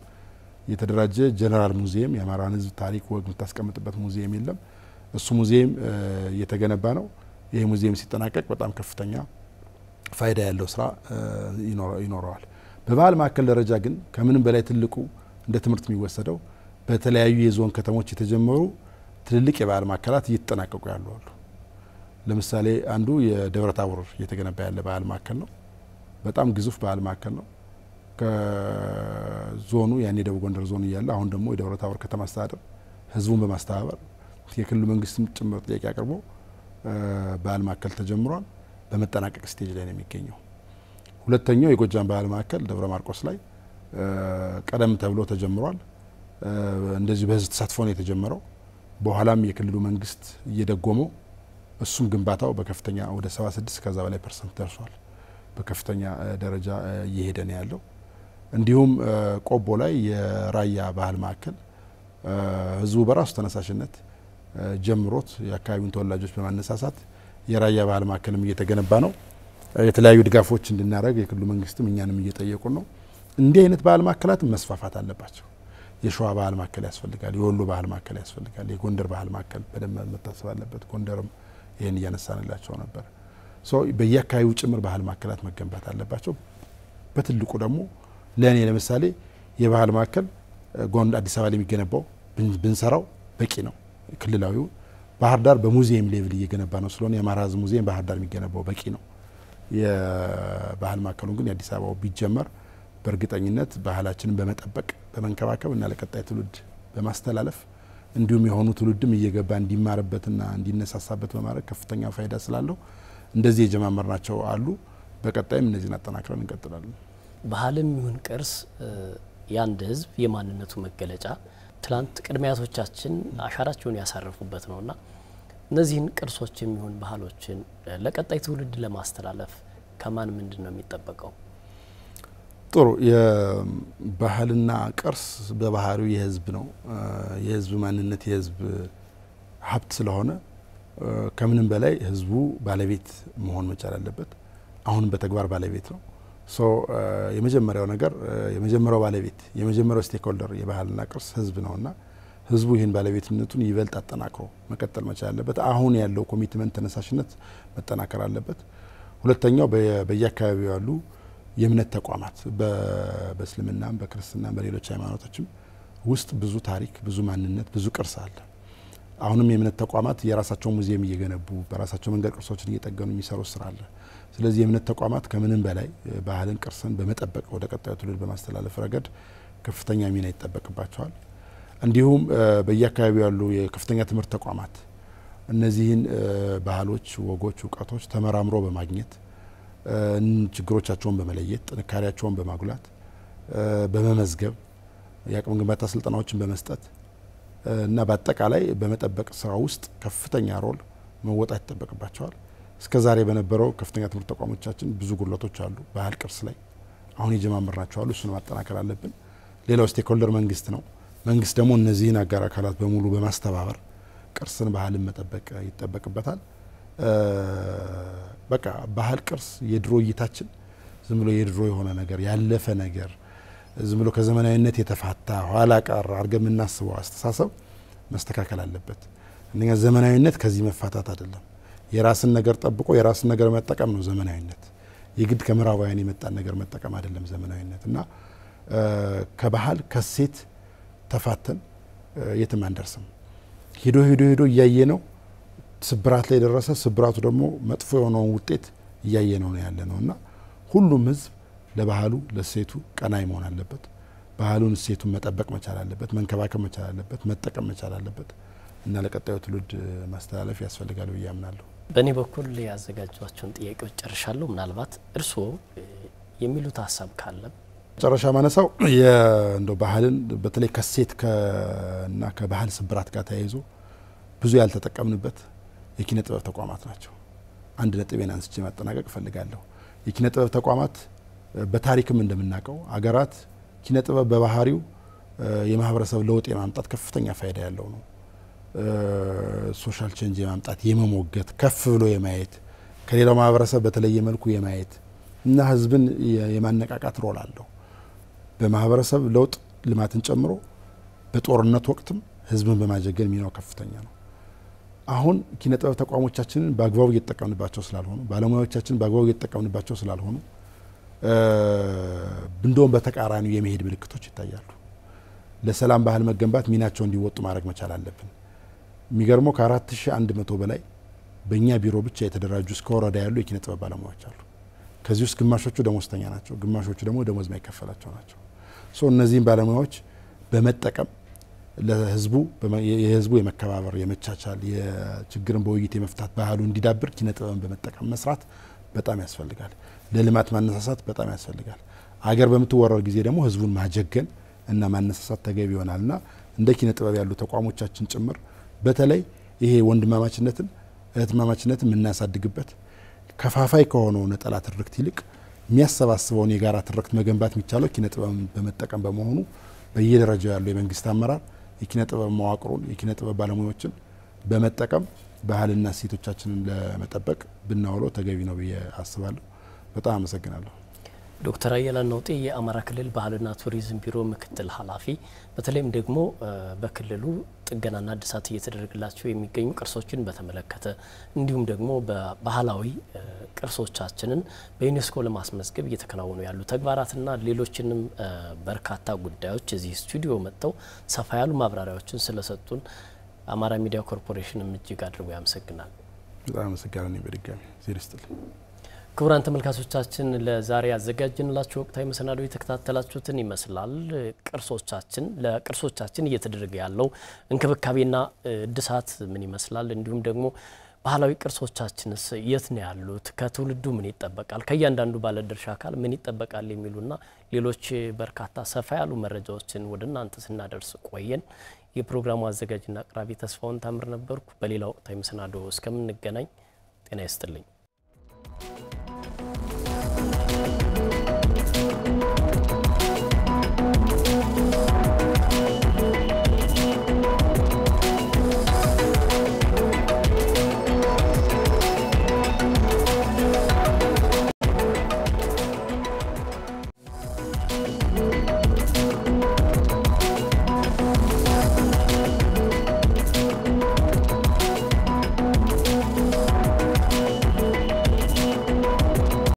የተደራጀ ጀነራል ሙዚየም የአማራን ሕዝብ ታሪክ ወግ የምታስቀምጥበት ሙዚየም የለም። እሱ ሙዚየም እየተገነባ ነው። ይህ ሙዚየም ሲጠናቀቅ በጣም ከፍተኛ ፋይዳ ያለው ስራ ይኖረዋል። በባህል ማዕከል ደረጃ ግን ከምንም በላይ ትልቁ እንደ ትምህርት የሚወሰደው በተለያዩ የዞን ከተሞች የተጀመሩ ትልልቅ የባህል ማዕከላት እየተጠናቀቁ ያሉ አሉ። ለምሳሌ አንዱ የደብረ ታቦር እየተገነባ ያለ ባህል ማዕከል ነው። በጣም ግዙፍ ባህል ማዕከል ነው። ከዞኑ ያኔ ደቡብ ጎንደር ዞን እያለ አሁን ደግሞ የደብረ ታቦር ከተማ አስተዳደር ህዝቡን በማስተባበር የክልሉ መንግስትም ጭምር ጥያቄ አቅርቦ ባህል ማዕከል ተጀምሯል። በመጠናቀቅ ስቴጅ ላይ ነው የሚገኘው። ሁለተኛው የጎጃም ባህል ማዕከል ደብረ ማርቆስ ላይ ቀደም ተብሎ ተጀምሯል። እንደዚህ በህዝብ ተሳትፎ ነው የተጀመረው። በኋላም የክልሉ መንግስት እየደጎመው እሱም ግንባታው በከፍተኛ ወደ 76 ከዛ በላይ % ደርሷል። በከፍተኛ ደረጃ እየሄደ ነው ያለው። እንዲሁም ቆቦ ላይ የራያ ባህል ማዕከል ህዝቡ በራሱ ተነሳሽነት ጀምሮት የአካባቢውን ተወላጆች በማነሳሳት የራያ ባህል ማዕከልም እየተገነባ ነው። የተለያዩ ድጋፎች እንድናደርግ የክልሉ መንግስትም እኛንም እየጠየቁን ነው። እንዲህ አይነት ባህል ማዕከላት መስፋፋት አለባቸው። የሸዋ ባህል ማዕከል ያስፈልጋል፣ የወሎ ባህል ማዕከል ያስፈልጋል፣ የጎንደር ባህል ማዕከል በደንብ መታሰብ አለበት። ጎንደርም ይሄን እያነሳንላቸው ነበር። በየአካባቢው ጭምር ባህል ማዕከላት መገንባት አለባቸው። በትልቁ ደግሞ ለኔ ለምሳሌ የባህል ማዕከል አዲስ አበባ ላይ የሚገነባው ብንሰራው በቂ ነው። ክልላዊው ባህር ዳር በሙዚየም ሌቭል እየገነባ ነው ስለሆነ የአማራ ህዝብ ሙዚየም ባህር ዳር የሚገነባው በቂ ነው። የባህል ማዕከሉን ግን የአዲስ አበባው ቢጀመር በእርግጠኝነት ባህላችንን በመጠበቅ በመንከባከብ እና ለቀጣይ ትውልድ በማስተላለፍ እንዲሁም የሆኑ ትውልድም እየገባ እንዲማርበትና እንዲነሳሳበት በማድረግ ከፍተኛ ፋይዳ ስላለው እንደዚህ የጀማመርናቸው አሉ። በቀጣይም እነዚህን አጠናክረን እንቀጥላለን። ባህልም ይሁን ቅርስ የአንድ ህዝብ የማንነቱ መገለጫ ትላንት ቅድመ አያቶቻችን አሻራቸውን ያሳረፉበት ነውና እነዚህን ቅርሶች የሚሆን ባህሎችን ለቀጣይ ትውልድ ለማስተላለፍ ከማን ምንድነው የሚጠበቀው? ጥሩ የባህልና ቅርስ በባህሪው የህዝብ ነው። የህዝብ ማንነት የህዝብ ሀብት ስለሆነ ከምንም በላይ ህዝቡ ባለቤት መሆን መቻል አለበት። አሁንም በተግባር ባለቤት ነው። የመጀመሪያው ነገር የመጀመሪያው ባለቤት የመጀመሪያው ስቴክሆልደር የባህልና ቅርስ ህዝብ ነውና ህዝቡ ይህን ባለቤትነቱን ይበልጥ አጠናክሮ መቀጠል መቻል አለበት። አሁን ያለው ኮሚትመንት ተነሳሽነት መጠናከር አለበት። ሁለተኛው በየአካባቢው ያሉ የእምነት ተቋማት በእስልምናም በክርስትናም በሌሎች ሃይማኖቶችም ውስጥ ብዙ ታሪክ ብዙ ማንነት ብዙ ቅርስ አለ። አሁንም የእምነት ተቋማት የራሳቸው ሙዚየም እየገነቡ በራሳቸው መንገድ ቅርሶችን እየጠገኑ የሚሰሩ ስራ አለ። ስለዚህ የእምነት ተቋማት ከምንም በላይ ባህልን ቅርስን በመጠበቅ ወደ ቀጣዩ ትውልድ በማስተላለፍ ረገድ ከፍተኛ ሚና ይጠበቅባቸዋል። እንዲሁም በየአካባቢው ያሉ የከፍተኛ ትምህርት ተቋማት እነዚህን ባህሎች፣ ወጎች፣ እውቀቶች ተመራምሮ በማግኘት ችግሮቻቸውን በመለየት ጥንካሬያቸውን በማጉላት በመመዝገብ የአቅም ግንባታ ስልጠናዎችን በመስጠት እና በአጠቃላይ በመጠበቅ ስራ ውስጥ ከፍተኛ ሮል መወጣት ይጠበቅባቸዋል። እስከዛሬ በነበረው ከፍተኛ ትምህርት ተቋሞቻችን ብዙ ጉድለቶች አሉ። ባህል ቅርስ ላይ አሁን የጀማመርናቸው አሉ። እሱን ማጠናከር አለብን። ሌላው ስቴክሆልደር መንግስት ነው። መንግስት ደግሞ እነዚህን አጋር አካላት በሙሉ በማስተባበር ቅርስን ባህልን መጠበቅ ይጠበቅበታል። በቃ ባህል ቅርስ የድሮ እይታችን ዝም ብሎ የድሮ የሆነ ነገር ያለፈ ነገር ዝም ብሎ ከዘመናዊነት የተፋታ ኋላ ቀር አድርገን የምናስበው አስተሳሰብ መስተካከል አለበት። እኛ ዘመናዊነት ከዚህ መፋታት አይደለም። የራስን ነገር ጠብቆ የራስን ነገር መጠቀም ነው ዘመናዊነት። የግድ ከምዕራባውያን የመጣን ነገር መጠቀም አይደለም ዘመናዊነት እና ከባህል ከሴት ተፋተን የትም አንደርስም። ሄዶ እያየ ነው ስብራት ላይ ደረሰ። ስብራቱ ደግሞ መጥፎ የሆነውን ውጤት እያየ ነው ያለ ነውና ሁሉም ህዝብ ለባህሉ ለሴቱ ቀናይ መሆን አለበት። ባህሉን እሴቱን መጠበቅ መቻል አለበት፣ መንከባከብ መቻል አለበት፣ መጠቀም መቻል አለበት እና ለቀጣዩ ትውልድ ማስተላለፍ ያስፈልጋል ብዬ አምናለሁ። በእኔ በኩል ያዘጋጇቸውን ጥያቄዎች ጨርሻለሁ። ምናልባት እርስዎ የሚሉት ሀሳብ ካለ መጨረሻ ማነሳው እንደው ባህልን በተለይ ከሴት እና ከባህል ስብራት ጋር ተያይዞ ብዙ ያልተጠቀምንበት የኪነ ጥበብ ተቋማት ናቸው። አንድ ነጥቤን አንስቼ ማጠናቀቅ እፈልጋለሁ። የኪነ ጥበብ ተቋማት በታሪክም እንደምናውቀው አገራት ኪነ ጥበብ በባህሪው የማህበረሰብ ለውጥ የማምጣት ከፍተኛ ፋይዳ ያለው ነው። ሶሻል ቼንጅ የማምጣት የመሞገት ከፍ ብሎ የማየት ከሌላው ማህበረሰብ በተለየ መልኩ የማየት እና ህዝብን የማነቃቃት ሮል አለው። በማህበረሰብ ለውጥ ልማትን ጨምሮ በጦርነት ወቅትም ህዝብን በማጀገን ሚናው ከፍተኛ ነው። አሁን ኪነ ጥበብ ተቋሞቻችንን በአግባቡ እየተጠቀምንባቸው ስላልሆኑ ባለሙያዎቻችን በአግባቡ እየተጠቀምንባቸው ስላልሆኑ እንደውም በተቃራኒው የመሄድ ምልክቶች ይታያሉ። ለሰላም ባህል መገንባት ሚናቸው እንዲወጡ ማድረግ መቻል አለብን። የሚገርመው ከ4100 በላይ በእኛ ቢሮ ብቻ የተደራጁ እስከ ወረዳ ያሉ የኪነ ጥበብ ባለሙያዎች አሉ። ከዚህ ውስጥ ግማሾቹ ደሞዝተኛ ናቸው፣ ግማሾቹ ደግሞ ደሞዝ ማይከፈላቸው ናቸው። እነዚህን ባለሙያዎች በመጠቀም ለህዝቡ የህዝቡ የመከባበር የመቻቻል የችግርን በውይይት የመፍታት ባህሉ እንዲዳብር ኪነ ጥበብን በመጠቀም መስራት በጣም ያስፈልጋል። ለልማት ማነሳሳት በጣም ያስፈልጋል። አገር በምትወረር ጊዜ ደግሞ ህዝቡን ማጀገን እና ማነሳሳት ተገቢ ይሆናልና እንደ ኪነ ጥበብ ያሉ ተቋሞቻችን ጭምር በተለይ ይሄ ወንድማማችነትን እህትማማችነትን የምናሳድግበት ከፋፋይ ከሆነው ነጠላ ትርክት ይልቅ የሚያሰባስበውን የጋራ ትርክት መገንባት የሚቻለው ኪነ ጥበብ በመጠቀም በመሆኑ በየደረጃው ያለው የመንግስት አመራር የኪነ ጥበብ መዋቅሩን የኪነ ጥበብ ባለሙያዎችን በመጠቀም ባህልና እሴቶቻችንን ለመጠበቅ ብናውለው ተገቢ ነው ብዬ አስባለሁ። በጣም አመሰግናለሁ። ዶክተር አየለ ነውጤ የአማራ ክልል ባህልና ቱሪዝም ቢሮ ምክትል ኃላፊ፣ በተለይም ደግሞ በክልሉ ጥገናና እድሳት እየተደረገላቸው የሚገኙ ቅርሶችን በተመለከተ እንዲሁም ደግሞ በባህላዊ ቅርሶቻችንን በዩኔስኮ ለማስመዝገብ እየተከናወኑ ያሉ ተግባራትና ሌሎችንም በርካታ ጉዳዮች እዚህ ስቱዲዮ መጥተው ሰፋ ያሉ ማብራሪያዎችን ስለሰጡን አማራ ሚዲያ ኮርፖሬሽንም እጅግ አድርጎ ያመሰግናል። በጣም አመሰግናለሁ። በድጋሚ ዜርስጥል ክቡራን ተመልካቾቻችን ለዛሬ ያዘጋጅንላችሁ ወቅታዊ መሰናዶ የተከታተላችሁትን ይመስላል። ለቅርሶቻችን እየተደረገ ያለው እንክብካቤና እድሳት ምን ይመስላል፣ እንዲሁም ደግሞ ባህላዊ ቅርሶቻችንስ የት ነው ያሉት፣ ከትውልዱ ምን ይጠበቃል፣ ከእያንዳንዱ ባለድርሻ አካል ምን ይጠበቃል የሚሉና ሌሎች በርካታ ሰፋ ያሉ መረጃዎችን ወደ እናንተ ስናደርስ ቆየን። የፕሮግራሙ አዘጋጅና አቅራቢ ተስፋውን ታምር ነበርኩ። በሌላ ወቅታዊ መሰናዶ እስከምንገናኝ ጤና ይስጥልኝ።